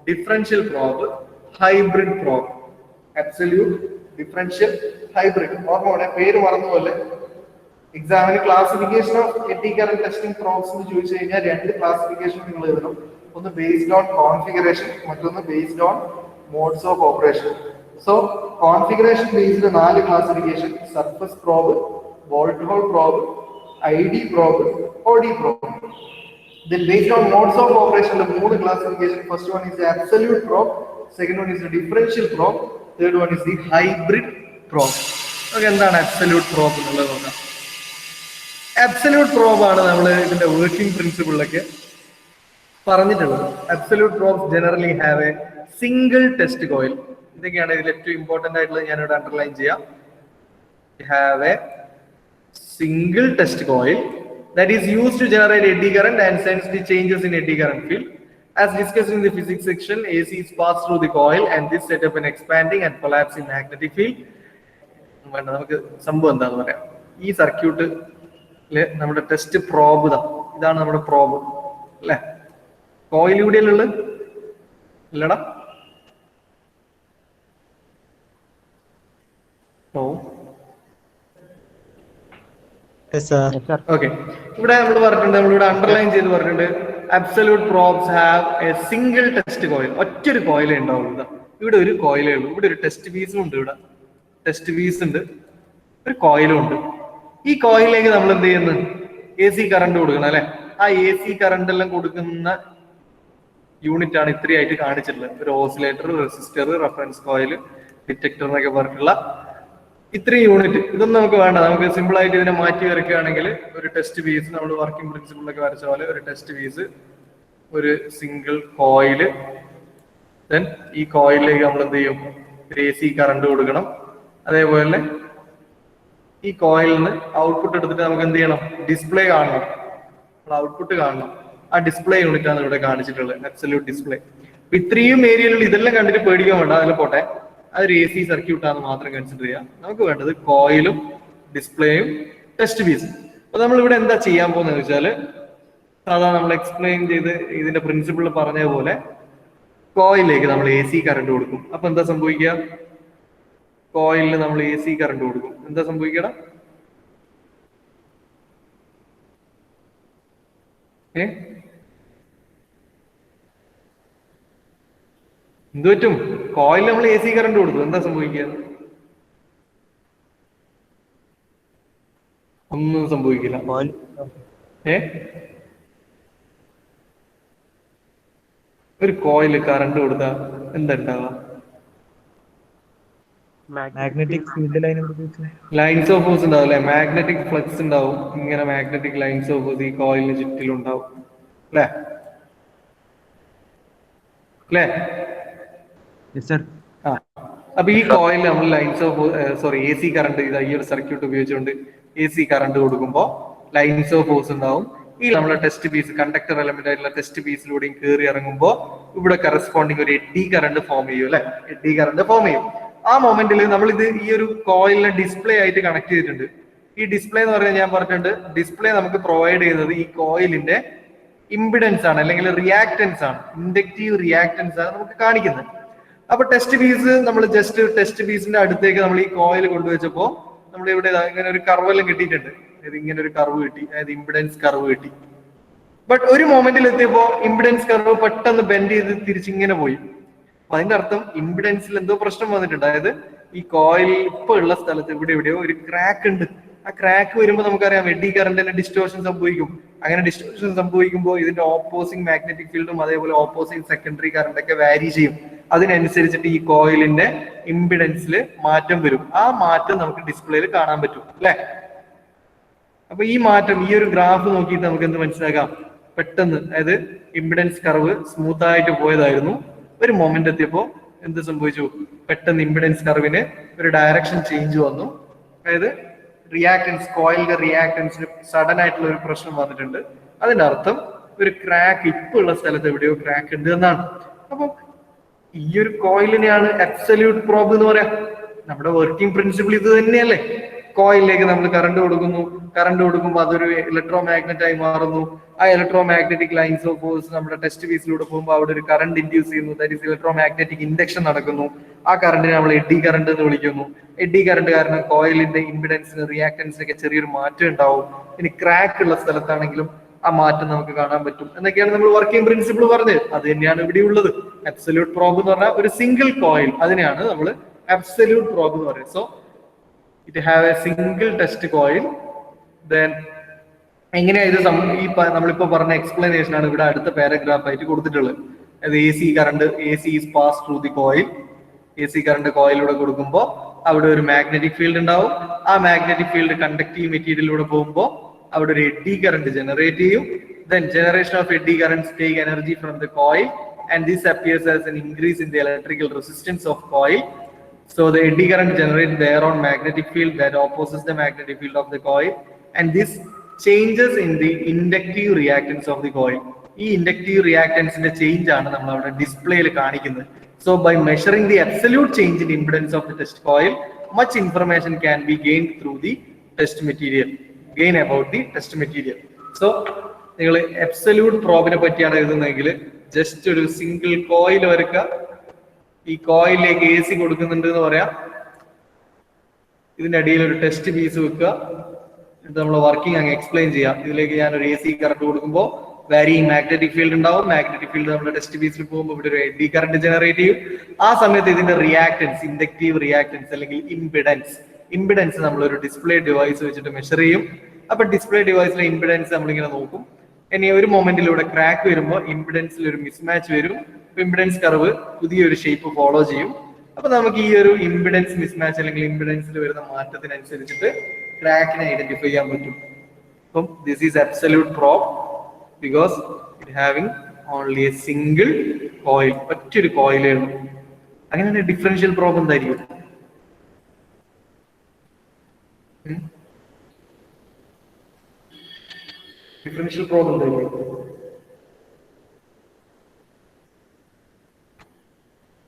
S1: differential probe, hybrid probe. Absolute, differential, hybrid. ഓർമ്മ പേര് മറന്നുപോലെ എക്സാമിന് classification of eddy current testing probes എന്ന് ചോദിച്ചു കഴിഞ്ഞാൽ 2 ക്ലാസിഫിക്കേഷൻ നിങ്ങൾ എഴുതണം. ഒന്ന് ബേസ്ഡ് ഓൺ കോൺഫിഗറേഷൻ, മറ്റൊന്ന് based on modes of operation. So configuration based 4 classification: surface probe, bolt hole probe, ID probe, OD probe. Then based on modes of operation, the 3 classification. First one is the absolute probe, second one is the differential probe, third one is the hybrid probe. നമുക്ക് എന്താണ് absolute probe എന്നുള്ളത് നോക്കാം. Absolute probe ആണ് നമ്മൾ ഇതിന്റെ working പ്രിൻസിപ്പിളിലൊക്കെ പറഞ്ഞിട്ടുള്ളത്. Absolute probes generally have a single test coil. ഇതൊക്കെയാണ് ഇതിൽ ഏറ്റവും ഇമ്പോർട്ടന്റ് ആയിട്ടുള്ളത്. ഞാനിവിടെ അണ്ടർലൈൻ ചെയ്യാം. Have a single test coil that is used to generate eddy current and sense the changes in eddy current field. As discussed in the physics section, AC is passed through the coil and this set up an expanding and collapsing magnetic field. നമുക്ക് സംഭവം എന്താന്ന് പറയാം. ഈ സർക്യൂട്ടില് നമ്മുടെ test probe ഇതാണ് നമ്മുടെ probe അല്ലെ. Coil ഇവിടെയല്ലുള്ള ഇല്ലടാ. ഓ ഓക്കെ, ഇവിടെ നമ്മൾ പറഞ്ഞിട്ടുണ്ട്, നമ്മളിവിടെ അണ്ടർലൈൻ ചെയ്ത് പറഞ്ഞിട്ടുണ്ട്, absolute probes have a single test coil. ഒറ്റൊരു കോയിലേ ഉണ്ടാവുള്ളൂ. ഇവിടെ ഒരു കോയിലേ ഉള്ളൂ. ഇവിടെ ഒരു ടെസ്റ്റ് പീസും ഉണ്ട്. ഇവിടെ ടെസ്റ്റ് പീസ് ഉണ്ട്, ഒരു കോയിലും ഉണ്ട്. ഈ കോയിലിലേക്ക് നമ്മൾ എന്ത് ചെയ്യുന്നു? AC കറണ്ട് കൊടുക്കണം അല്ലെ. ആ AC കറണ്ട് എല്ലാം കൊടുക്കുന്ന യൂണിറ്റ് ആണ് ഇത്രയായിട്ട് കാണിച്ചിട്ടുള്ളത്. ഒരു oscillator, resistor, reference coil, detector എന്നൊക്കെ പറഞ്ഞിട്ടുള്ള ഇത്രയും യൂണിറ്റ്. ഇതൊന്നും നമുക്ക് വേണ്ട. നമുക്ക് സിമ്പിൾ ആയിട്ട് ഇതിനെ മാറ്റി വരയ്ക്കുകയാണെങ്കിൽ ഒരു ടെസ്റ്റ് പീസ്, നമ്മൾ വർക്കിംഗ് പ്രിൻസിപ്പിളിലൊക്കെ വരച്ച പോലെ ഒരു ടെസ്റ്റ് പീസ്, ഒരു സിംഗിൾ കോയില്, ദെൻ ഈ കോയിലിലേക്ക് നമ്മൾ എന്ത് ചെയ്യും? ഒരു AC കറണ്ട് കൊടുക്കണം. അതേപോലെ ഈ കോയിലിൽ നിന്ന് ഔട്ട്പുട്ട് എടുത്തിട്ട് നമുക്ക് എന്ത് ചെയ്യണം? ഡിസ്പ്ലേ കാണണം. നമ്മൾ ഔട്ട്പുട്ട് കാണണം. ആ ഡിസ്പ്ലേ യൂണിറ്റ് ആണ് ഇവിടെ കാണിച്ചിട്ടുള്ളത്, അബ്സല്യൂട്ട് ഡിസ്പ്ലേ. അപ്പൊ ഇത്രയും ഏരിയയിലുള്ള ഇതെല്ലാം കണ്ടിട്ട് പേടിക്കാൻ വേണ്ട, അതിൽ പോട്ടെ. അതൊരു AC സർക്യൂട്ട് ആണെന്ന് മാത്രം കൺസിഡർ ചെയ്യാം. നമുക്ക് വേണ്ടത് കോയിലും ഡിസ്പ്ലേയും ടെസ്റ്റ് പീസും. അപ്പൊ നമ്മൾ ഇവിടെ എന്താ ചെയ്യാൻ പോകുന്നത് വെച്ചാല്, സാധാരണ നമ്മൾ എക്സ്പ്ലെയിൻ ചെയ്ത് ഇതിന്റെ പ്രിൻസിപ്പിൾ പറഞ്ഞതുപോലെ കോയിലിലേക്ക് നമ്മൾ AC കറണ്ട് കൊടുക്കും. അപ്പൊ എന്താ സംഭവിക്കുക? കോയിലിൽ നമ്മൾ AC കറണ്ട് കൊടുക്കും. എന്താ സംഭവിക്കണം? എന്ത് പറ്റും? കോയിൽ നമ്മൾ AC കറണ്ട് കൊടുക്കും. എന്താ സംഭവിക്കുക? ഒന്നും സംഭവിക്കില്ല. ഒരു കോയിൽ കറണ്ട് കൊടുത്താ എന്താ ഉണ്ടാവുക?
S4: Magnetic field
S1: lines of force ഉണ്ടാവും അല്ലെ. മാഗ്നറ്റിക് ഫ്ലക്സ് ഉണ്ടാവും. ഇങ്ങനെ മാഗ്നറ്റിക് ലൈൻസ് ഓഫ് ഫോഴ്സ് ഈ കോയിലിന് ചുറ്റിലുണ്ടാവും അല്ലേ. അല്ലേ? അപ്പൊ ഈ കോയിൽ നമ്മൾ ലൈൻസ് ഓഫ് AC കറണ്ട്, ഇത് ഈ ഒരു സർക്യൂട്ട് ഉപയോഗിച്ചുകൊണ്ട് AC കറണ്ട് കൊടുക്കുമ്പോൾ ലൈൻസ് ഓഫ് ഫോഴ്സ് ഉണ്ടാവും. ഈ നമ്മളെ ടെസ്റ്റ് പീസ്, കണ്ടക്ടർ എലമെന്റ് ആയിട്ടുള്ള ടെസ്റ്റ് പീസിലൂടെയും കയറി ഇറങ്ങുമ്പോൾ ഇവിടെ കറസ്പോണ്ടിങ് ഒരു എഡ്ഡി കറണ്ട് ഫോം ചെയ്യും അല്ലെ. എഡ്ഡി കറണ്ട് ഫോം ചെയ്യും. ആ മൊമെന്റിൽ നമ്മൾ ഇത് ഈ ഒരു കോയിലിനെ ഡിസ്പ്ലേ ആയിട്ട് കണക്ട് ചെയ്തിട്ടുണ്ട്. ഈ ഡിസ്പ്ലേ എന്ന് പറഞ്ഞാൽ ഞാൻ പറഞ്ഞിട്ടുണ്ട്, ഡിസ്പ്ലേ നമുക്ക് പ്രൊവൈഡ് ചെയ്യുന്നത് ഈ കോയിലിന്റെ ഇമ്പിഡൻസ് ആണ്, അല്ലെങ്കിൽ റിയാക്ടൻസ് ആണ്. ഇൻഡക്റ്റീവ് റിയാക്ടൻസ് ആണ് നമുക്ക് കാണിക്കുന്നത്. അപ്പൊ ടെസ്റ്റ് പീസ് നമ്മൾ ജസ്റ്റ് ടെസ്റ്റ് പീസിന്റെ അടുത്തേക്ക് നമ്മൾ ഈ കോയിൽ കൊണ്ടുവച്ചപ്പോ നമ്മൾ ഇവിടെ ഇങ്ങനെ ഒരു കർവെല്ലാം കിട്ടിയിട്ടുണ്ട്. അതായത് ഇങ്ങനെ ഒരു കർവ് കിട്ടി, അതായത് ഇമ്പിഡൻസ് കർവ് കിട്ടി. ബട്ട് ഒരു മൊമെന്റിൽ എത്തിയപ്പോ ഇമ്പിഡൻസ് കർവ് പെട്ടെന്ന് ബെൻഡ് ചെയ്ത് തിരിച്ചിങ്ങനെ പോയി. അപ്പൊ അതിന്റെ അർത്ഥം ഇമ്പിഡൻസിൽ എന്തോ പ്രശ്നം വന്നിട്ടുണ്ട്. അതായത് ഈ കോയിൽ ഇപ്പൊ ഉള്ള സ്ഥലത്ത് ഇവിടെ എവിടെയോ ഒരു ക്രാക്ക് ഉണ്ട്. ആ ക്രാക്ക് വരുമ്പോൾ നമുക്കറിയാം എഡ്ഡി കറണ്ടിന് ഡിസ്റ്റോർഷൻ സംഭവിക്കും. അങ്ങനെ ഡിസ്റ്റോർഷൻ സംഭവിക്കുമ്പോൾ ഇതിന്റെ ഓപ്പോസിംഗ് മാഗ്നറ്റിക് ഫീൽഡും അതേപോലെ ഓപ്പോസിംഗ് സെക്കൻഡറി കറണ്ട് ഒക്കെ വാരി ചെയ്യും. അതിനനുസരിച്ചിട്ട് ഈ കോയിലിന്റെ ഇമ്പിഡൻസിൽ മാറ്റം വരും. ആ മാറ്റം നമുക്ക് ഡിസ്പ്ലേയിൽ കാണാൻ പറ്റും അല്ലെ. അപ്പൊ ഈ മാറ്റം, ഈ ഒരു ഗ്രാഫ് നോക്കിയിട്ട് നമുക്ക് എന്ത് മനസ്സിലാക്കാം? പെട്ടെന്ന്, അതായത് ഇമ്പിഡൻസ് കർവ് സ്മൂത്ത് ആയിട്ട് പോയതായിരുന്നു. ഒരു മൊമെന്റ് എത്തിയപ്പോ എന്ത് സംഭവിച്ചു? പെട്ടെന്ന് ഇമ്പിഡൻസ് കർവിന് ഒരു ഡയറക്ഷൻ ചേഞ്ച് വന്നു. അതായത് റിയാക്ടൻസ്, കോയിലിന്റെ റിയാക്ടൻസിന് സഡൻ ആയിട്ടുള്ള ഒരു പ്രശ്നം വന്നിട്ടുണ്ട്. അതിന്റെ അർത്ഥം ഒരു ക്രാക്ക്, ഇപ്പൊ ഉള്ള സ്ഥലത്ത് എവിടെയോ ക്രാക്ക് ഉണ്ട് എന്നാണ്. അപ്പൊ ഈ ഒരു കോയിലിനെയാണ് അബ്സല്യൂട്ട് പ്രോബ് എന്ന് പറയാം. നമ്മുടെ വർക്കിംഗ് പ്രിൻസിപ്പിൾ ഇത് തന്നെയല്ലേ. കോയിലിലേക്ക് നമ്മൾ കറണ്ട് കൊടുക്കുന്നു. കറണ്ട് കൊടുക്കുമ്പോൾ അതൊരു ഇലക്ട്രോ മാഗ്നറ്റ് ആയി മാറുന്നു. ആ electro magnetic lines of force നമ്മുടെ ടെസ്റ്റ് പീസിലൂടെ പോകുമ്പോൾ അവിടെ ഒരു കറണ്ട് ഇൻഡ്യൂസ് ചെയ്യുന്നു. That is electro magnetic induction നടക്കുന്നു. ആ കറണ്ടിനെ നമ്മൾ എഡ്ഡി കറണ്ട് എന്ന് വിളിക്കുന്നു. എഡ്ഡി കറണ്ട് കാരണം കോയിലിന്റെ ഇമ്പിഡൻസിന്, റിയാക്ടൻസിനൊക്കെ ചെറിയൊരു മാറ്റം ഉണ്ടാവും. ഇനി ക്രാക്ക് ഉള്ള സ്ഥലത്താണെങ്കിലും ആ മാറ്റം നമുക്ക് കാണാൻ പറ്റും എന്നൊക്കെയാണ് നമ്മൾ വർക്കിംഗ് പ്രിൻസിപ്പിൾ പറഞ്ഞത്. അത് തന്നെയാണ് ഇവിടെ ഉള്ളത്. അബ്സല്യൂട്ട് പ്രോബ് എന്ന് പറഞ്ഞാൽ ഒരു സിംഗിൾ കോയിൽ, അതിനെയാണ് നമ്മൾ അബ്സല്യൂട്ട് പ്രോബ് എന്ന് പറയുന്നത്. So it have a single test coil. Then എങ്ങനെയാ ഇത് ഈ നമ്മളിപ്പോ പറഞ്ഞ എക്സ്പ്ലനേഷൻ ആണ് ഇവിടെ അടുത്ത പാരഗ്രാഫ് ആയിട്ട് കൊടുത്തിട്ടുള്ളത്. അത് AC current, AC is passed through the coil. AC current കോയിലൂടെ കൊടുക്കുമ്പോൾ അവിടെ ഒരു മാഗ്നറ്റിക് ഫീൽഡ് ഉണ്ടാവും. ആ മാഗ്നറ്റിക് ഫീൽഡ് കണ്ടക്റ്റീവ് മെറ്റീരിയലിലൂടെ പോകുമ്പോൾ അവിടെ ഒരു എഡ്ഡി കറണ്ട് ജനറേറ്റ് ചെയ്യും. Then generation of eddy currents take energy from the coil, and this appears as an increase in the electrical resistance of coil. So the eddy current generates their own magnetic field that opposes the magnetic field of the coil, and this changes in the inductive reactance of the coil. ഈ inductive റിയാക്ടൻസിന്റെ change ആണ് നമ്മൾ അവിടെ ഡിസ്പ്ലേയിൽ കാണിക്കുന്നത്. So by measuring the absolute change in impedance of the test coil, much information can be gained through the test material. Gain about the test material. So നിങ്ങൾ absolute പ്രോബിനെ പറ്റിയാണ് എഴുതുന്നതെങ്കിൽ just ഒരു single coil വരക്കുക. ഈ കോയിലിലേക്ക് AC കൊടുക്കുന്നുണ്ട് എന്ന് പറയാം. ഇതിന്റെ അടിയിൽ ഒരു ടെസ്റ്റ് പീസ് വെക്കുക. എന്നിട്ട് നമ്മൾ വർക്കിംഗ് അങ്ങ് എക്സ്പ്ലെയിൻ ചെയ്യാം. ഇതിലേക്ക് ഞാൻ ഒരു AC കറണ്ട് കൊടുക്കുമ്പോൾ വാരിയിങ് മാഗ്നറ്റിക് ഫീൽഡ് ഉണ്ടാവും. മാഗ്നറ്റിക് ഫീൽഡ് നമ്മുടെ ടെസ്റ്റ് പീസിൽ പോകുമ്പോൾ ഇവിടെ ഒരു എഡ്ഡി കറണ്ട് ജനറേറ്റ് ചെയ്യും. ആ സമയത്ത് ഇതിന്റെ റിയാക്ടൻസ്, ഇൻഡക്റ്റീവ് റിയാക്ടൻസ് അല്ലെങ്കിൽ ഇംപിഡൻസ് നമ്മൾ ഒരു ഡിസ്പ്ലേ ഡിവൈസ് വെച്ചിട്ട് മെഷർ ചെയ്യും. അപ്പൊ ഡിസ്പ്ലേ ഡിവൈസിലെ ഇംപിഡൻസ് നമ്മളിങ്ങനെ നോക്കും. ഇനി ഒരു മൊമെന്റിലൂടെ ക്രാക്ക് വരുമ്പോൾ ഇംപിഡൻസിൽ ഒരു മിസ്മാച്ച് വരും. ഇംപിഡൻസ് കർവ് പുതിയൊരു ഷേപ്പ് ഫോളോ ചെയ്യും. അപ്പൊ നമുക്ക് ഈ ഒരു ഇംപിഡൻസ് മിസ്മാച്ച് അല്ലെങ്കിൽ ഇംപിഡൻസിൽ വരുന്ന മാറ്റത്തിനനുസരിച്ചിട്ട് ക്രാക്കിനെ ഐഡന്റിഫൈ ചെയ്യാൻ പറ്റും. അപ്പം this is absolute probe because it having only a single coil, ഒറ്റൊരു കോയിലേ ഉള്ളൂ. അങ്ങനെയാണ് ഡിഫറൻഷ്യൽ പ്രോബ് എന്തായിരിക്കും? ഡിഫറൻഷ്യൽ പ്രോബ് എന്തായിരിക്കും?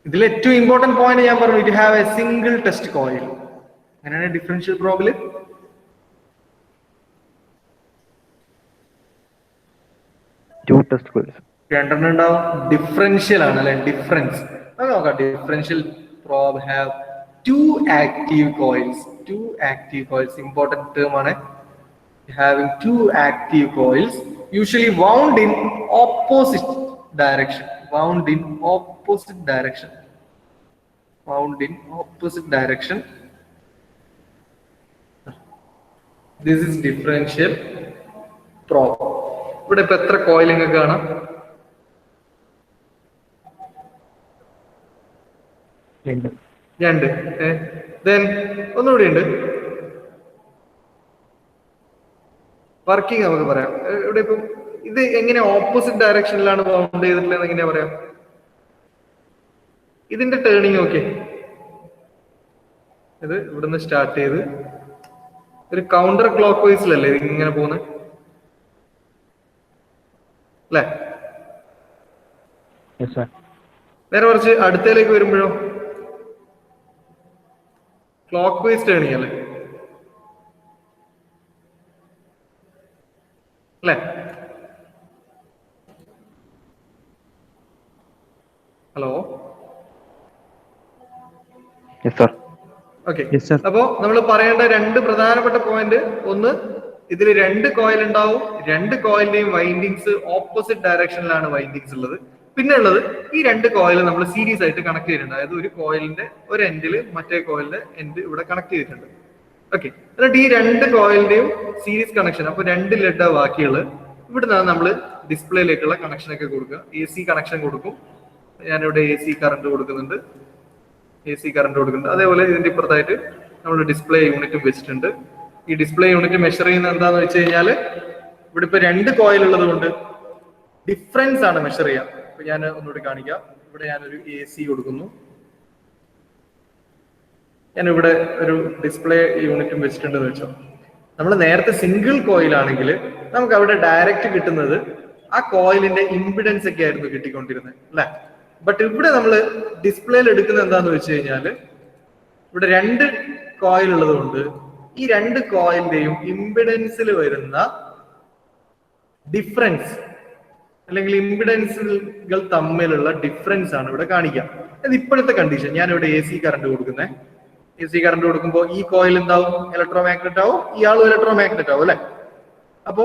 S1: ഇതിൽ ഏറ്റവും ഇമ്പോർട്ടന്റ് പോയിന്റ് ഞാൻ പറഞ്ഞു, it have a single test coil. അങ്ങനെയാണ് ഡിഫറൻഷ്യൽ പ്രോബില് രണ്ടെണ്ണം ഉണ്ടാവും. ഡിഫറൻഷ്യൽ ആണ് അല്ലെ, ഡിഫറൻസ് നോക്കാം. Differential probe have two active coils. Two active coils important term ആണ്. Having two active coils, usually wound in opposite direction. Wound in opposite direction. Wound in opposite direction. This is differential probe. ഇവിടെ ഇപ്പൊ എത്ര coil നിങ്ങൾക്ക് കാണാം? രണ്ട്. Then ഒന്നുകൂടി ഉണ്ട്. Working നമുക്ക് പറയാം. ഇവിടെ ഇപ്പം ഇത് എങ്ങനെ ഓപ്പോസിറ്റ് ഡയറക്ഷനിലാണ് ബൗണ്ട് ചെയ്തിട്ടുള്ളത് എങ്ങനെയാ പറയാം? ഇതിന്റെ ടേണിങ് ഓക്കെ, ഇത് ഇവിടുന്ന് സ്റ്റാർട്ട് ചെയ്ത് ഒരു കൗണ്ടർ ക്ലോക്ക് വൈസിലല്ലേ ഇത് ഇങ്ങനെ പോകുന്നത് അല്ലേ? നേരെ കുറച്ച് അടുത്തേക്ക് വരുമ്പോഴോ ക്ലോക്ക് വൈസ് ടേണിങ് അല്ലേ? അല്ലേ? Hello, okay. അപ്പോ നമ്മൾ പറയേണ്ട രണ്ട് പ്രധാനപ്പെട്ട പോയിന്റ്, ഒന്ന് ഇതിൽ രണ്ട് കോയിൽ ഉണ്ടാവും. രണ്ട് കോയിലിന്റെയും വൈൻഡിങ്സ് ഓപ്പോസിറ്റ് ഡയറക്ഷനിലാണ് വൈൻഡിങ്സ് ഉള്ളത്. പിന്നെ ഉള്ളത് ഈ രണ്ട് കോയിൽ നമ്മൾ സീരീസ് ആയിട്ട് കണക്ട് ചെയ്തിട്ടുണ്ട്. അതായത് ഒരു കോയിലിന്റെ ഒരു എൻഡിൽ മറ്റേ കോയിലിന്റെ എൻഡ് ഇവിടെ കണക്ട് ചെയ്തിട്ടുണ്ട്. ഓക്കെ. എന്നിട്ട് ഈ രണ്ട് കോയിലിന്റെയും സീരീസ് കണക്ഷൻ, അപ്പൊ രണ്ട് ലെഡ് ബാക്കിയുള്ളത്. ഇവിടുന്നാണ് നമ്മൾ ഡിസ്പ്ലേയിലേക്കുള്ള കണക്ഷൻ ഒക്കെ കൊടുക്കുക. AC കണക്ഷൻ കൊടുക്കും. ഞാനിവിടെ AC കറണ്ട് കൊടുക്കുന്നുണ്ട്. അതേപോലെ ഇതിന്റെ ഇപ്പുറത്തായിട്ട് നമ്മൾ ഡിസ്പ്ലേ യൂണിറ്റും വെച്ചിട്ടുണ്ട്. ഈ ഡിസ്പ്ലേ യൂണിറ്റ് മെഷർ ചെയ്യുന്നത് എന്താന്ന് വെച്ച് കഴിഞ്ഞാൽ ഇവിടെ ഇപ്പൊ രണ്ട് കോയിൽ ഉള്ളത് കൊണ്ട് ഡിഫറൻസ് ആണ് മെഷർ ചെയ്യാം. ഇപ്പൊ ഞാൻ ഒന്നുകൂടി കാണിക്കാം. ഇവിടെ ഞാനൊരു AC കൊടുക്കുന്നു. ഞാനിവിടെ ഒരു ഡിസ്പ്ലേ യൂണിറ്റും വെച്ചിട്ടുണ്ടെന്ന് വെച്ചോ. നമ്മൾ നേരത്തെ സിംഗിൾ കോയിൽ ആണെങ്കിൽ നമുക്ക് അവിടെ ഡയറക്റ്റ് കിട്ടുന്നത് ആ കോയിലിന്റെ ഇംപിഡൻസ് ഒക്കെ ആയിരുന്നു കിട്ടിക്കൊണ്ടിരുന്നത് അല്ലെ? ബട്ട് ഇവിടെ നമ്മൾ ഡിസ്പ്ലേയിൽ എടുക്കുന്നത് എന്താന്ന് വെച്ച് കഴിഞ്ഞാൽ ഇവിടെ രണ്ട് കോയിൽ ഉള്ളത് കൊണ്ട് ഈ രണ്ട് കോയിലിന്റെയും ഇംപിഡൻസിൽ വരുന്ന ഡിഫറൻസ് അല്ലെങ്കിൽ ഇംപിഡൻസുകൾ തമ്മിലുള്ള ഡിഫറൻസ് ആണ് ഇവിടെ കാണിക്കുക. അത് ഇപ്പോഴത്തെ കണ്ടീഷൻ. ഞാൻ ഇവിടെ AC കറണ്ട് കൊടുക്കുന്നത്. AC കറണ്ട് കൊടുക്കുമ്പോൾ ഈ കോയിൽ എന്താവും? ഇലക്ട്രോ മാഗ്നറ്റ് ആവും. ഇയാളും ഇലക്ട്രോ മാഗ്നറ്റ് ആവും അല്ലെ? അപ്പോ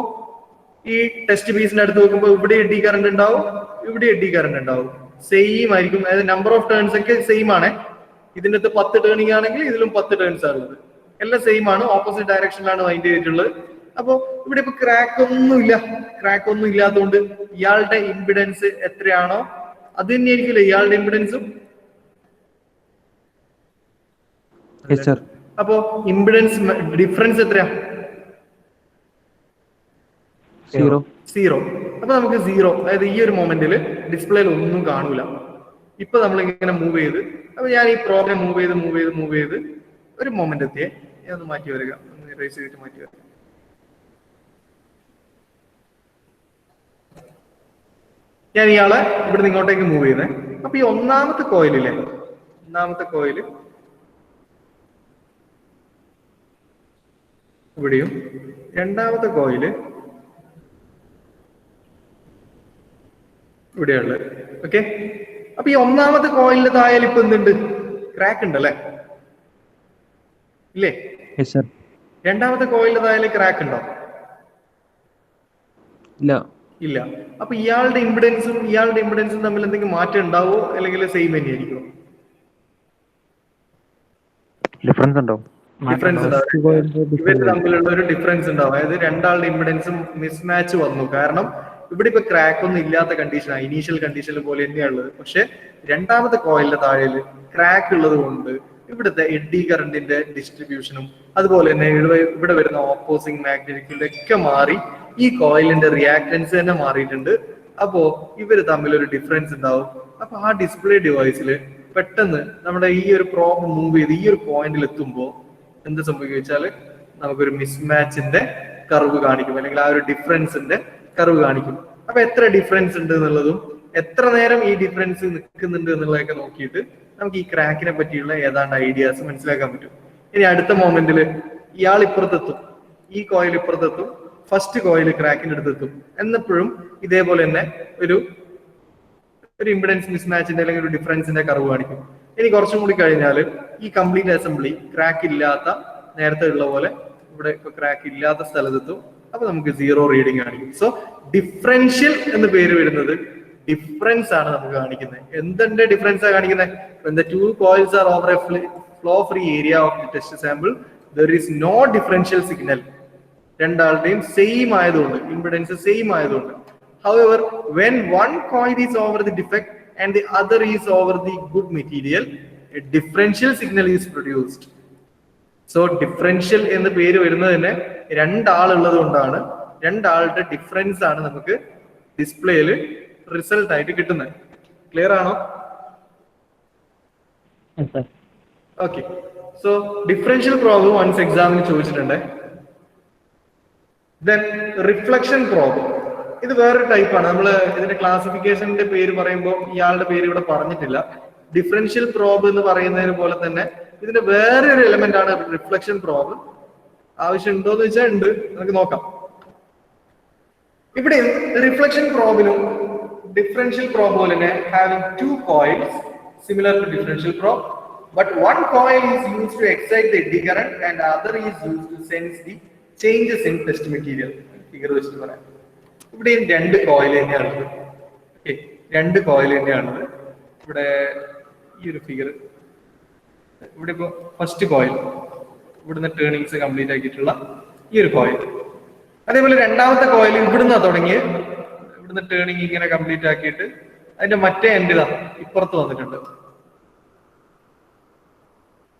S1: ഈ ടെസ്റ്റ് പീസിന്റെ അടുത്ത് നോക്കുമ്പോൾ ഇവിടെ എഡ്ഡി കറണ്ട് ഉണ്ടാവും, ഇവിടെ എഡ്ഡി കറണ്ട് ഉണ്ടാവും. സെയിം ആയിരിക്കും. അതായത് നമ്പർ ഓഫ് ടേൺസ് ഒക്കെ സെയിം ആണ്. ഇതിന്റെ അകത്ത് 10 ടേണിംഗ് ആണെങ്കിൽ ഇതിലും 10 ടേൺസ് ആണുള്ളത്. എല്ലാം സെയിം ആണ്. ഓപ്പോസിറ്റ് ഡയറക്ഷനിലാണ് വൈൻഡ് ചെയ്തിട്ടുള്ളത്. അപ്പൊ ഇവിടെ ഇപ്പൊ ക്രാക്ക് ഒന്നും ഇല്ലാത്തതുകൊണ്ട് ഇയാളുടെ ഇംപിഡൻസ് എത്രയാണോ അത് തന്നെയായിരിക്കില്ല ഇയാളുടെ ഇംപിഡൻസും.
S4: Yes, sir.
S1: അപ്പോ ഇംപിഡൻസ് ഡിഫറൻസ് എത്രയാ?
S4: 0.
S1: 0. അപ്പൊ നമുക്ക് 0, അതായത് ഈ ഒരു മൊമെന്റിൽ ഡിസ്പ്ലേയിൽ ഒന്നും കാണൂല. ഇപ്പൊ നമ്മൾ ഇങ്ങനെ മൂവ് ചെയ്ത്, അപ്പൊ ഞാൻ ഈ പ്രോബ്ലം മൂവ് ചെയ്ത് ഒരു മൊമെന്റ് എത്തിയേ, ഞാൻ ഒന്ന് മാറ്റി വരിക, ഒന്ന് ഇറേസ് ചെയ്തിട്ട് മാറ്റി വരിക. ഞാൻ ഇയാളെ ഇവിടെ ഇങ്ങോട്ടേക്ക് മൂവ് ചെയ്യുന്നത്. അപ്പൊ ഈ ഒന്നാമത്തെ കോയിലില്ലേ, ഒന്നാമത്തെ കോയില് ഇവിടെയും, രണ്ടാമത്തെ കോയില് ഇവിടെയുള്ളത്. ഓക്കെ, അപ്പൊ ഈ ഒന്നാമത്തെ കോയിലിന്റെ താഴെ ഇപ്പൊ എന്തുണ്ട്? ക്രാക്ക് ഉണ്ടല്ലേ, ഇല്ലേ?
S4: Yes, sir.
S1: രണ്ടാമത്തെ കോയിലിന്റെ താഴെ ക്രാക്ക് ഉണ്ടോ? ഇല്ല. അപ്പൊ ഇയാളുടെ ഇമ്പിഡൻസും തമ്മിൽ എന്തെങ്കിലും മാറ്റം ഉണ്ടാവോ, അല്ലെങ്കിൽ സെയിം തന്നെയായിരിക്കും? ഡിഫറൻസ് ഉണ്ടാവും. ഇവര് തമ്മിലുള്ള ഒരു ഡിഫറൻസ് ഉണ്ടാവും. അതായത് രണ്ടാളുടെ ഇമ്പിഡൻസും മിസ്മാച്ച് വന്നു. കാരണം ഇവിടെ ഇപ്പൊ ക്രാക്ക് ഒന്നും ഇല്ലാത്ത കണ്ടീഷനാണ്, ഇനീഷ്യൽ കണ്ടീഷനിൽ പോലെ തന്നെയാണുള്ളത്. പക്ഷെ രണ്ടാമത്തെ കോയിലിന്റെ താഴെ ക്രാക്ക് ഉള്ളത് കൊണ്ട് ഇവിടുത്തെ എഡ്ഡി കറണ്ടിന്റെ ഡിസ്ട്രിബ്യൂഷനും അതുപോലെ തന്നെ ഇവിടെ വരുന്ന ഓപ്പോസിംഗ് മാഗ്നറ്റിക് ഫീൽഡ് ഒക്കെ മാറി ഈ കോയിലിന്റെ റിയാക്ടൻസ് തന്നെ മാറിയിട്ടുണ്ട്. അപ്പോ ഇവര് തമ്മിൽ ഒരു ഡിഫറൻസ് ഉണ്ടാവും. അപ്പൊ ആ ഡിസ്പ്ലേ ഡിവൈസിൽ പെട്ടെന്ന് നമ്മുടെ ഈ ഒരു പ്രോബ് മൂവ് ചെയ്ത് ഈ ഒരു പോയിന്റിൽ എത്തുമ്പോൾ എന്ത് സംഭവിക്കുക വെച്ചാല് നമുക്കൊരു മിസ്മാച്ചിന്റെ കർവ് കാണിക്കും, അല്ലെങ്കിൽ ആ ഒരു ഡിഫറൻസിന്റെ കർവ് കാണിക്കും. അപ്പൊ എത്ര ഡിഫറൻസ് ഉണ്ട് എന്നുള്ളതും എത്ര നേരം ഈ ഡിഫറൻസ് നിൽക്കുന്നുണ്ട് എന്നുള്ളതൊക്കെ നോക്കിയിട്ട് നമുക്ക് ഈ ക്രാക്കിനെ പറ്റിയുള്ള ഏതാണ്ട് ഐഡിയാസ് മനസ്സിലാക്കാൻ പറ്റും. ഇനി അടുത്ത മൊമെന്റിൽ ഇയാൾ ഇപ്പുറത്തെത്തും, ഈ കോയിൽ ഇപ്പുറത്തെത്തും, ഫസ്റ്റ് കോയിൽ ക്രാക്കിന്റെ അടുത്തെത്തും. എന്നപ്പോഴും ഇതേപോലെ തന്നെ ഒരു ഇമ്പിഡൻസ് മിസ്മാച്ചിന്റെ അല്ലെങ്കിൽ ഒരു ഡിഫറൻസിന്റെ കർവ് കാണിക്കും. ഇനി കുറച്ചും കൂടി കഴിഞ്ഞാൽ ഈ കംപ്ലീറ്റ് അസംബ്ലി ക്രാക്ക് ഇല്ലാത്ത, നേരത്തെ ഉള്ള പോലെ ഇവിടെ ഇപ്പൊ ക്രാക്ക് ഇല്ലാത്ത സ്ഥലത്തെത്തും. അപ്പൊ നമുക്ക് 0 റീഡിങ് കാണിക്കും. സോ ഡിഫറൻഷ്യൽ എന്ന് പേര് വരുന്നത് ഡിഫറൻസ് ആണ് നമുക്ക് കാണിക്കുന്നത്. എന്തിന്റെ ഡിഫറൻസ് ആണ് കാണിക്കുന്നത്? When the two coils are over a flow free area of the test sample, there is no differential signal. രണ്ടാളുടെയും സെയിം ആയതുകൊണ്ട്, ഇമ്പിഡൻസ് സെയിം ആയതുകൊണ്ട്. However, when one coil is over the defect and the other is over the good material, a differential signal is produced. So differential എന്ന് പേര് വരുന്നത് തന്നെ രണ്ടാളുള്ളത് കൊണ്ടാണ്. രണ്ടാളുടെ difference ആണ് നമുക്ക് ഡിസ്പ്ലേയിൽ റിസൾട്ട് ആയിട്ട് കിട്ടുന്നത്. ക്ലിയർ ആണോ? Okay. So differential problem once എക്സാമിന് ചോദിച്ചിട്ടുണ്ട്. ദെൻ റിഫ്ലക്ഷൻ പ്രോബ്ലം, ഇത് വേറൊരു ടൈപ്പാണ്. നമ്മൾ ഇതിന്റെ ക്ലാസിഫിക്കേഷന്റെ പേര് പറയുമ്പോൾ ഇയാളുടെ പേര് ഇവിടെ പറഞ്ഞിട്ടില്ല. ഡിഫറൻഷ്യൽ പ്രോബ് എന്ന് പറയുന്നതിന് പോലെ തന്നെ ഇതിന്റെ വേറൊരു എലമെന്റ് ആണ് റിഫ്ലക്ഷൻ പ്രോബ്. ആവശ്യം ഉണ്ടോ എന്ന് വെച്ചാൽ ഉണ്ട്, നമുക്ക് നോക്കാം. ഇവിടെ റിഫ്ലക്ഷൻ പ്രോബിനും ഡിഫറൻഷ്യൽ പ്രോബ് പോലെ തന്നെ having 2 coils similar to differential probe, but one coil is used to excite the eddy current and other is used to sense the changes in test material. Figure വെച്ചിട്ട് പറയാം. ഇവിടെ 2 coil തന്നെയാണുള്ളത്. Okay, 2 coil തന്നെയാണുള്ളത്. ഇവിടെ ഈ ഒരു figure, ഇവിടെ ഇപ്പൊ ഫസ്റ്റ് കോയിൽ, ഇവിടുന്ന് ടേണിങ്സ് കംപ്ലീറ്റ് ആക്കിയിട്ടുള്ള ഈ ഒരു കോയിൽ. അതേപോലെ രണ്ടാമത്തെ കോയിൽ ഇവിടുന്ന് തുടങ്ങി ഇവിടുന്ന് ടേണിങ് ഇങ്ങനെ കംപ്ലീറ്റ് ആക്കിയിട്ട് അതിന്റെ മറ്റേ എൻഡ് ഇതാ ഇപ്പുറത്ത് വന്നിട്ടുണ്ട്.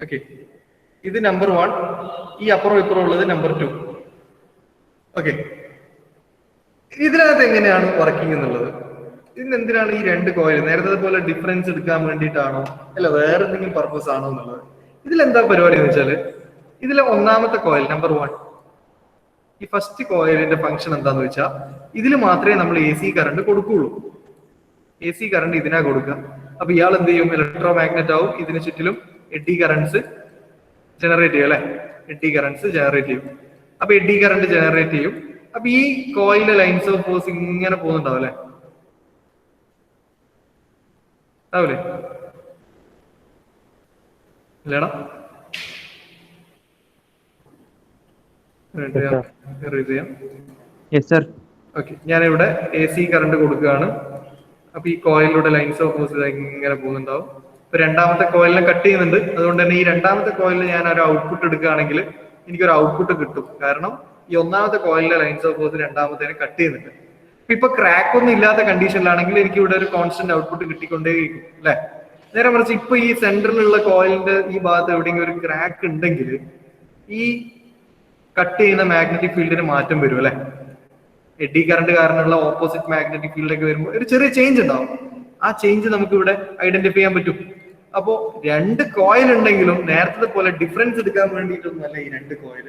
S1: ഓക്കെ, ഇത് നമ്പർ 1, ഈ അപ്പുറം ഇപ്പുറം ഉള്ളത് നമ്പർ 2. ഓക്കെ, ഇതിനകത്ത് എങ്ങനെയാണ് വർക്കിംഗ് എന്നുള്ളത്, ഇതിന് എന്തിനാണ് ഈ 2 കോയിൽ? നേരത്തെ പോലെ ഡിഫറൻസ് എടുക്കാൻ വേണ്ടിയിട്ടാണോ അല്ല വേറെ എന്തെങ്കിലും പർപ്പസ് ആണോ എന്നുള്ളത്. ഇതിലെന്താ പരിപാടി എന്ന് വെച്ചാൽ, ഇതിലെ ഒന്നാമത്തെ കോയിൽ നമ്പർ 1, ഈ ഫസ്റ്റ് കോയിലിന്റെ ഫംഗ്ഷൻ എന്താന്ന് വെച്ചാൽ ഇതിൽ മാത്രമേ നമ്മൾ AC കറണ്ട് കൊടുക്കുള്ളൂ. AC കറണ്ട് ഇതിനാ കൊടുക്കുക. അപ്പൊ ഇയാൾ എന്ത് ചെയ്യും? ഇലക്ട്രോ മാഗ്നറ്റ് ആവും. ഇതിന് ചുറ്റിലും എഡ്ഡി കറണ്ട്സ് ജനറേറ്റ് ചെയ്യും അല്ലെ? എഡ്ഡി കറണ്ട്സ് ജനറേറ്റ് ചെയ്യും. അപ്പൊ എഡ്ഡി കറണ്ട് ജനറേറ്റ് ചെയ്യും. അപ്പൊ ഈ കോയിലിന്റെ ലൈൻസ് ഓഫ് ഫോഴ്സ് ഇങ്ങനെ പോകുന്നുണ്ടാവും അല്ലെ? ആവൂലേ? ഇല്ലടാ, ഓക്കെ, ഞാനിവിടെ AC കറണ്ട് കൊടുക്കുകയാണ്. അപ്പൊ ഈ കോയിലിലൂടെ ലൈൻസ് ഓഫ് ഫോഴ്സ് ഇങ്ങനെ പോകുന്നുണ്ടാവും. ഇപ്പൊ രണ്ടാമത്തെ കോയിലിനെ കട്ട് ചെയ്യുന്നുണ്ട്. അതുകൊണ്ട് തന്നെ ഈ രണ്ടാമത്തെ കോയിലിൽ ഞാൻ ഒരു ഔട്ട്പുട്ട് എടുക്കുകയാണെങ്കിൽ എനിക്കൊരു ഔട്ട്പുട്ട് കിട്ടും. കാരണം ഈ ഒന്നാമത്തെ കോയിലിലെ ലൈൻസ് ഓഫ് ഫോഴ്സ് രണ്ടാമത്തേനെ കട്ട് ചെയ്യുന്നുണ്ട്. ഇപ്പൊ ക്രാക്ക് ഒന്നും ഇല്ലാത്ത കണ്ടീഷനിലാണെങ്കിൽ എനിക്ക് ഇവിടെ ഒരു കോൺസ്റ്റന്റ് ഔട്ട്പുട്ട് കിട്ടിക്കൊണ്ടേയിരിക്കും അല്ലെ? നേരെ മറിച്ച് ഇപ്പൊ ഈ സെന്ററിലുള്ള കോയിലിന്റെ ഈ ഭാഗത്ത് എവിടെയെങ്കിലും ഒരു ക്രാക്ക് ഉണ്ടെങ്കിൽ ഈ കട്ട് ചെയ്യുന്ന മാഗ്നറ്റിക് ഫീൽഡിന് മാറ്റം വരും അല്ലെ. എഡി കറണ്ട് കാരണമുള്ള ഓപ്പോസിറ്റ് മാഗ്നറ്റിക് ഫീൽഡൊക്കെ വരുമ്പോൾ ഒരു ചെറിയ ചേഞ്ച് ഉണ്ടാവും. ആ ചേഞ്ച് നമുക്ക് ഇവിടെ ഐഡന്റിഫൈ ചെയ്യാൻ പറ്റും. അപ്പോ രണ്ട് കോയിൽ ഉണ്ടെങ്കിലും നേരത്തെ പോലെ ഡിഫറൻസ് എടുക്കാൻ വേണ്ടിയിട്ടൊന്നുമല്ല ഈ രണ്ട് കോയിൽ.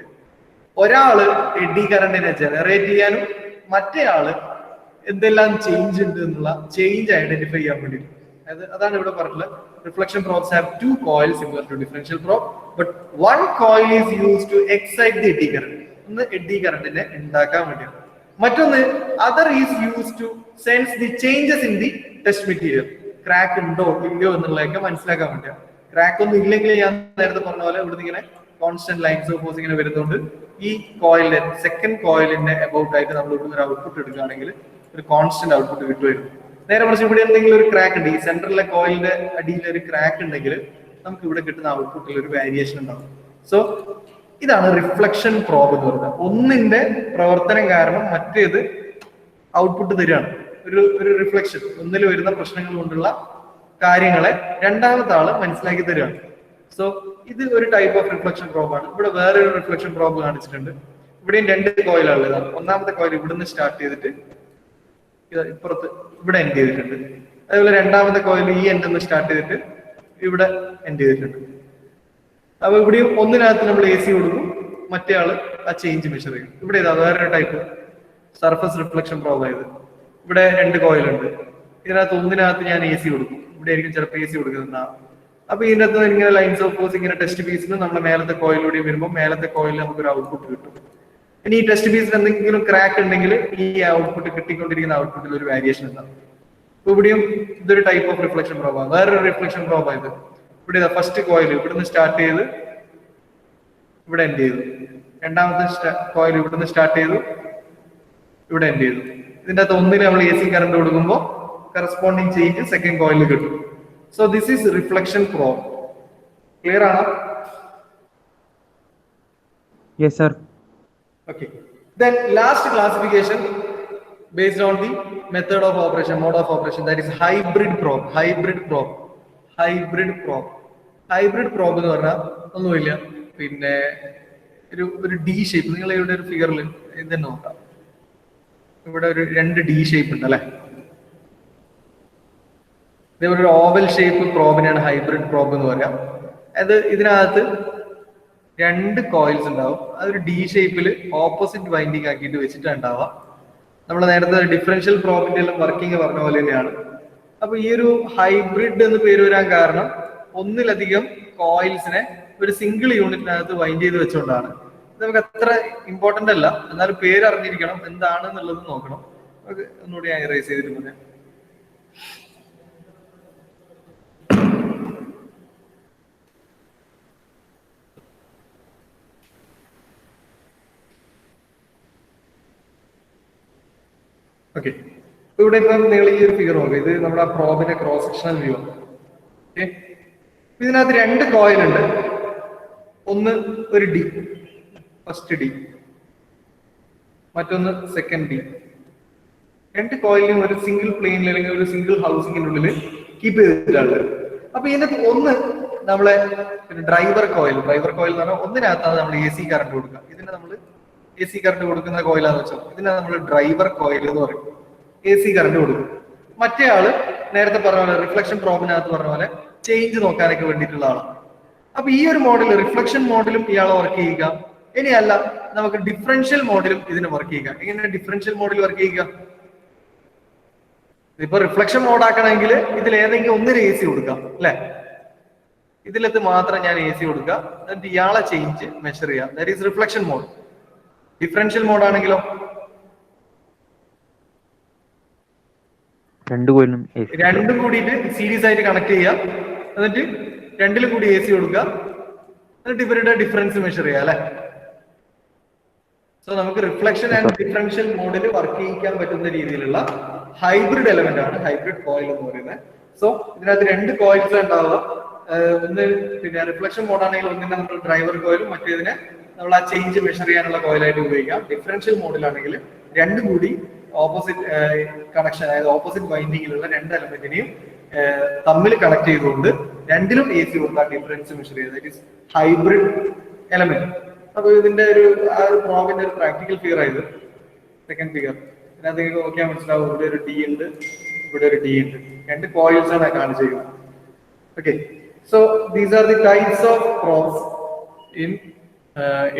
S1: ഒരാള് എഡി കറണ്ടിനെ ജനറേറ്റ് ചെയ്യാനും മറ്റേ ആള് എന്തെല്ലാം ചേഞ്ച് ഉണ്ട് എന്നുള്ള ചേഞ്ച് ഐഡന്റിഫൈ ചെയ്യാൻ വേണ്ടിയിട്ട്. അതാണ് ഇവിടെ പറഞ്ഞിട്ടുള്ളത്. Reflection probes have two coils similar to differential probe, but one coil is used to excite the eddy current. ഒന്ന് എഡി കറണ്ടിനെ ഉണ്ടാക്കാൻ വേണ്ടിയാണ്. മറ്റൊന്ന് other is used to sense the changes in the test material. Crack ഉണ്ടോ ഇല്ലയോ എന്നുള്ളതൊക്കെ മനസ്സിലാക്കാൻ വേണ്ടിയാണ്. ക്രാക്ക് ഒന്നും ഇല്ലെങ്കിൽ ഞാൻ നേരത്തെ പറഞ്ഞ പോലെ ഇവിടുന്ന് ഇങ്ങനെ കോൺസ്റ്റന്റ് ലൈൻസ് ഓഫ് ഫോഴ്സ് ഇങ്ങനെ വരുന്നതുകൊണ്ട് ഈ കോയിലിന്റെ സെക്കൻഡ് കോയിലിന്റെ അബൌട്ട് ആയിട്ട് നമ്മൾ ഇവിടുന്ന് ഒരു ഔട്ട്പുട്ട് എടുക്കുകയാണെങ്കിൽ ഒരു കോൺസ്റ്റന്റ് ഔട്ട്പുട്ട് കിട്ടുമായിരുന്നു. നേരെ മറിച്ച് ഇവിടെ എന്തെങ്കിലും ഒരു ക്രാക്ക് ഉണ്ട്, ഈ സെന്ററിലെ കോയിലിന്റെ അടിയിൽ ഒരു ക്രാക്ക് ഉണ്ടെങ്കിൽ നമുക്ക് ഇവിടെ കിട്ടുന്ന ഔട്ട്പുട്ടിൽ ഒരു വേരിയേഷൻ ഉണ്ടാവും. സോ ഇതാണ് റിഫ്ലക്ഷൻ പ്രോബ് എന്ന് പറയുന്നത്. ഒന്നിന്റെ പ്രവർത്തനം കാരണം മറ്റേത് ഔട്ട്പുട്ട് തരികയാണ്. ഒരു റിഫ്ലക്ഷൻ, ഒന്നിൽ വരുന്ന പ്രശ്നങ്ങൾ കൊണ്ടുള്ള കാര്യങ്ങളെ രണ്ടാമത്തെ ആള് മനസ്സിലാക്കി തരികയാണ്. സോ ഇത് ഒരു ടൈപ്പ് ഓഫ് റിഫ്ലക്ഷൻ പ്രോബാണ്. ഇവിടെ വേറൊരു റിഫ്ലക്ഷൻ പ്രോബ് കാണിച്ചിട്ടുണ്ട്. ഇവിടെയും രണ്ട് കോയിലുള്ളതാണ്. ഒന്നാമത്തെ കോയിൽ ഇവിടുന്ന് സ്റ്റാർട്ട് ചെയ്തിട്ട് ഇപ്പുറത്ത് ഇവിടെ എൻഡ് ചെയ്തിട്ടുണ്ട്. അതേപോലെ രണ്ടാമത്തെ കോയിൽ ഈ എൻഡ് നിന്ന് സ്റ്റാർട്ട് ചെയ്തിട്ട് ഇവിടെ എൻഡ് ചെയ്തിട്ടുണ്ട്. അപ്പൊ ഇവിടെയും ഒന്നിനകത്ത് നമ്മൾ AC കൊടുക്കും, മറ്റേ ആള് ആ ചേഞ്ച് മെഷർ ചെയ്യും. ഇവിടെ ഇതാ വേറൊരു ടൈപ്പ് സർഫസ് റിഫ്ലക്ഷൻ പ്രോബ് ആയത്. ഇവിടെ രണ്ട് കോയിലുണ്ട്. ഇതിനകത്ത് ഒന്നിനകത്ത് ഞാൻ AC കൊടുക്കും, ഇവിടെ ആയിരിക്കും ചിലപ്പോൾ AC കൊടുക്കുന്നുണ്ടാവും. അപ്പൊ ഇതിനകത്ത് ഇങ്ങനെ ലൈൻസ് ഓഫ് ഫോഴ്സ് ഇങ്ങനെ ടെസ്റ്റ് പീസിന് നമ്മുടെ മേലത്തെ കോയിലൂടെ വരുമ്പോൾ മേലത്തെ കോയിലിൽ നമുക്കൊരു ഔട്ട്പുട്ട് കിട്ടും. ഇനി ഈ ടെസ്റ്റ് പീസിൽ എന്തെങ്കിലും ക്രാക്ക് ഉണ്ടെങ്കിൽ ഈ ഔട്ട്പുട്ട് കിട്ടിക്കൊണ്ടിരിക്കുന്ന ഔട്ട്പുട്ടിൽ ഒരു വേരിയേഷൻ ഉണ്ടാവും. അപ്പൊ ഇവിടെയും ഇതൊരു ടൈപ്പ് ഓഫ് റിഫ്ലക്ഷൻ പ്രോബാണ്. വേറൊരു റിഫ്ലക്ഷൻ പ്രോബായത്. ഇവിടെ ഫസ്റ്റ് കോയിൽ ഇവിടുന്ന് സ്റ്റാർട്ട് ചെയ്ത് ഇവിടെ എൻഡ് ചെയ്തു. രണ്ടാമത്തെ കോയിൽ ഇവിടുന്ന് സ്റ്റാർട്ട് ചെയ്തു ഇവിടെ എൻഡ് ചെയ്തു. ഇതിന്റെ അകത്ത് ഒന്നിന് നമ്മൾ AC കറണ്ട് കൊടുക്കുമ്പോൾ കറസ്പോണ്ടിങ് ചേഞ്ച് സെക്കൻഡ് കോയിലിൽ കിട്ടും. So this is reflection probe. Clear ആണോ?
S4: Yes, sir.
S1: Okay. Then last classification based on the method of operation, mode of operation, that is hybrid probe. Hybrid probe എന്ന് പറഞ്ഞാൽ ഒന്നുമില്ല, പിന്നെ ഒരു D shape. നിങ്ങൾ ഇവിടെ ഒരു ഫിഗറിൽ ഇത് തന്നെ നോക്കാം. ഇവിടെ ഒരു രണ്ട് ഡി ഷേപ്പ് ഉണ്ട് അല്ലെ. ഇതേപോലെ ഒരു ഓവൽ ഷേപ്പ് പ്രോബിനാണ് ഹൈബ്രിഡ് പ്രോബ് എന്ന് പറയാം. അത് ഇതിനകത്ത് രണ്ട് കോയിൽസ് ഉണ്ടാവും. അതൊരു ഡി ഷേപ്പിൽ ഓപ്പോസിറ്റ് വൈൻഡിങ് ആക്കിയിട്ട് വെച്ചിട്ട് ഉണ്ടാവാം. നമ്മൾ നേരത്തെ ഡിഫറൻഷ്യൽ പ്രോബിന്റെ എല്ലാം വർക്കിംഗ് പറഞ്ഞ പോലെ തന്നെയാണ്. അപ്പൊ ഈ ഒരു ഹൈബ്രിഡ് എന്ന് പേര് വരാൻ കാരണം ഒന്നിലധികം കോയിൽസിനെ ഒരു സിംഗിൾ യൂണിറ്റിനകത്ത് വൈൻഡ് ചെയ്ത് വെച്ചുകൊണ്ടാണ്. നമുക്ക് അത്ര ഇമ്പോർട്ടന്റ് അല്ല, എന്നാലും പേര് അറിഞ്ഞിരിക്കണം, എന്താണ് എന്നുള്ളത് നോക്കണം. ഒന്നുകൂടി ഞാൻ ഇറേസ് ചെയ്തിട്ട് പറയാം. ഓക്കെ, ഇവിടെ ഇപ്പം നിങ്ങൾ ഈ ഒരു ഫിഗർ നോക്കുക. ഇത് നമ്മുടെ ആ പ്രോബിന്റെ ക്രോസ് സെക്ഷണൽ വ്യൂ ആണ്. ഓക്കെ, ഇതിനകത്ത് രണ്ട് കോയിൽ ഉണ്ട്. ഒന്ന് ഒരു ഡി, ഫസ്റ്റ് ഡി, മറ്റൊന്ന് സെക്കൻഡ് ഡി. രണ്ട് കോയിലിനും ഒരു സിംഗിൾ പ്ലെയിനിൽ അല്ലെങ്കിൽ ഒരു സിംഗിൾ ഹൗസിങ്ങിനുള്ളിൽ കീപ്പ് ചെയ്തിട്ടുണ്ട്. അപ്പൊ ഇതിനകത്ത് ഒന്ന് നമ്മളെ ഡ്രൈവർ കോയിൽ എന്ന് പറഞ്ഞാൽ ഒന്നിനകത്താണ് നമ്മൾ AC കറണ്ട് കൊടുക്കുക. ഇതിനെ നമ്മൾ AC കറണ്ട് കൊടുക്കുന്ന കോയിലാന്ന് വെച്ചാൽ ഇതിനെ നമ്മൾ ഡ്രൈവർ കോയിൽ എന്ന് പറയും. AC കറണ്ട് കൊടുക്കും. മറ്റേ ആള് നേരത്തെ പറഞ്ഞ പോലെ റിഫ്ലക്ഷൻ പ്രോബിനകത്ത് പറഞ്ഞ പോലെ ചേഞ്ച് നോക്കാനൊക്കെ വേണ്ടിയിട്ടുള്ള ആളാണ്. അപ്പൊ ഈ ഒരു മോഡൽ റിഫ്ലക്ഷൻ മോഡലും ഇയാളെ വർക്ക് ചെയ്യുക. ഇനിയല്ല, നമുക്ക് ഡിഫറൻഷ്യൽ മോഡലും ഇതിന് വർക്ക് ചെയ്യുക. എങ്ങനെ ഡിഫറൻഷ്യൽ മോഡൽ വർക്ക് ചെയ്യുക? ഇപ്പൊ റിഫ്ലക്ഷൻ മോഡ് ആക്കണമെങ്കിൽ ഇതിൽ ഏതെങ്കിലും ഒന്നിന് AC കൊടുക്കാം അല്ലെ. ഇതിലത്ത് മാത്രം ഞാൻ AC കൊടുക്കുക, എന്നിട്ട് ഇയാളെ ചേഞ്ച് മെഷർ ചെയ്യാം. That is reflection mode. Differential mode ആണെങ്കിലോ രണ്ടും കൂടിയിട്ട് സീരീസ് ആയിട്ട് കണക്ട് ചെയ്യാം, എന്നിട്ട് രണ്ടിലും കൂടി AC കൊടുക്കുക, എന്നിട്ട് ഇവരുടെ ഡിഫറൻസ് മെഷർ ചെയ്യാം അല്ലെ. സോ നമുക്ക് റിഫ്ലക്ഷൻ ആൻഡ് ഡിഫറൻഷ്യൽ മോഡിൽ വർക്ക് ചെയ്യിക്കാൻ പറ്റുന്ന രീതിയിലുള്ള ഹൈബ്രിഡ് എലമെന്റ് ആണ് ഹൈബ്രിഡ് കോയിൽ എന്ന് പറയുന്നത്. സോ ഇതിനകത്ത് രണ്ട് കോയിൽസ് ഉണ്ടാവുക. ഒന്ന് പിന്നെ റിഫ്ലക്ഷൻ മോഡാണെങ്കിൽ ഒന്നിനെ നമ്മൾ ഡ്രൈവർ കോയിലും മറ്റേതിനെ നമ്മൾ ആ ചേഞ്ച് മെഷർ ചെയ്യാനുള്ള കോയിലായിട്ട് ഉപയോഗിക്കാം. ഡിഫറൻഷ്യൽ മോഡിലാണെങ്കിൽ രണ്ടും കൂടി ഓപ്പോസിറ്റ് കണക്ഷൻ, അതായത് ഓപ്പോസിറ്റ് വൈൻഡിങ്ങിലുള്ള രണ്ട് എലമെന്റിനെയും തമ്മിൽ കണക്ട് ചെയ്തുകൊണ്ട് രണ്ടിലും എ സി കൊടുത്താൽ ഡിഫറൻസ് മെഷർ ചെയ്യുക. That is hybrid element. അപ്പൊ ഇതിന്റെ ഒരു ആ ഒരു പ്രോബിന്റെ ഒരു പ്രാക്ടിക്കൽ ഫിഗർ ആയത് സെക്കൻഡ് ഫിഗർ. അതിനകത്ത് നോക്കിയാൽ മനസ്സിലാവും, ഇവിടെ ഒരു ഡി ഉണ്ട്, ഇവിടെ ഒരു ഡി ഉണ്ട്. രണ്ട് കോയിൽസ് ആണ് കാണിച്ചിരിക്കുന്നത്. Okay, so these are the types of probes in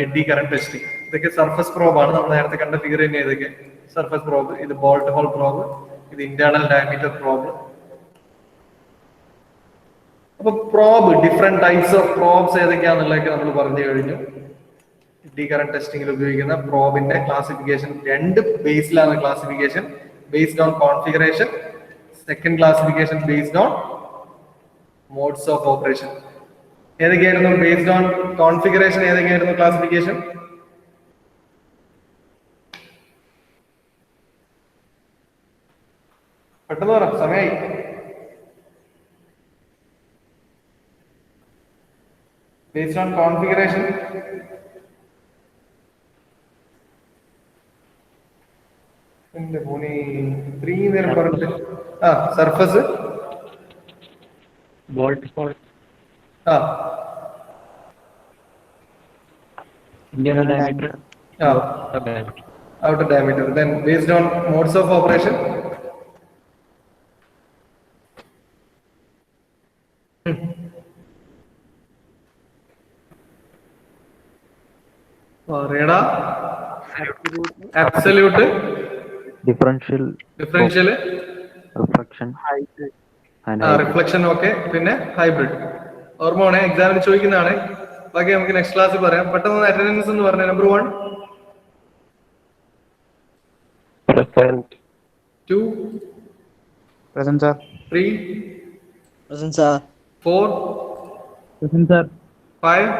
S1: eddy current testing. ഇതൊക്കെ സർഫസ് പ്രോബ് ആണ്. നമ്മൾ നേരത്തെ കണ്ട ഫിഗർ തന്നെ ഇതൊക്കെ സർഫസ് പ്രോബ്. ഇത് ബോൾട്ട് ഹോൾ പ്രോബ്, ഇത് ഇന്റേണൽ ഡയമീറ്റർ പ്രോബ്. അപ്പൊ probe, different types of probes ഏതൊക്കെയാണെന്നുള്ളതൊക്കെ നമ്മൾ പറഞ്ഞു കഴിഞ്ഞു. എഡ്ഡി കറന്റ് ടെസ്റ്റിംഗിൽ ഉപയോഗിക്കുന്ന പ്രോബിന്റെ ക്ലാസിഫിക്കേഷൻ രണ്ട് ബേസിലാണ് classification. Based on configuration, second classification based on modes of operation. ഏതൊക്കെയായിരുന്നു ബേസ്ഡ് ഓൺ കോൺഫിഗറേഷൻ? ഏതൊക്കെയായിരുന്നു ക്ലാസിഫിക്കേഷൻ? പെട്ടെന്ന് പറ, സമയമായി. ബേസ്ഡ് ഓൺ കോൺഫിഗറേഷൻ എന്റെ ഫോണി ഇത്രയും നേരം പറഞ്ഞിട്ട് surface,
S3: bolt hole, internal diameter,
S1: outer diameter. Then based on modes of operation, radar, absolute,
S4: differential, reflection,
S1: reflection. Okay, പിന്നെ ഹൈബ്രിഡ്. ഓർമ്മ വേണേ, എക്സാമിന് ചോദിക്കുന്നതാണ്. ബാക്കി നമുക്ക് നെക്സ്റ്റ് ക്ലാസ്സിൽ പറയാം. പെട്ടെന്ന് അറ്റൻഡൻസ് എന്ന് പറഞ്ഞ number 1,
S3: present,
S1: 2,
S4: present sir,
S1: 3,
S5: Present, sir.
S1: 4,
S4: present sir,
S1: 5,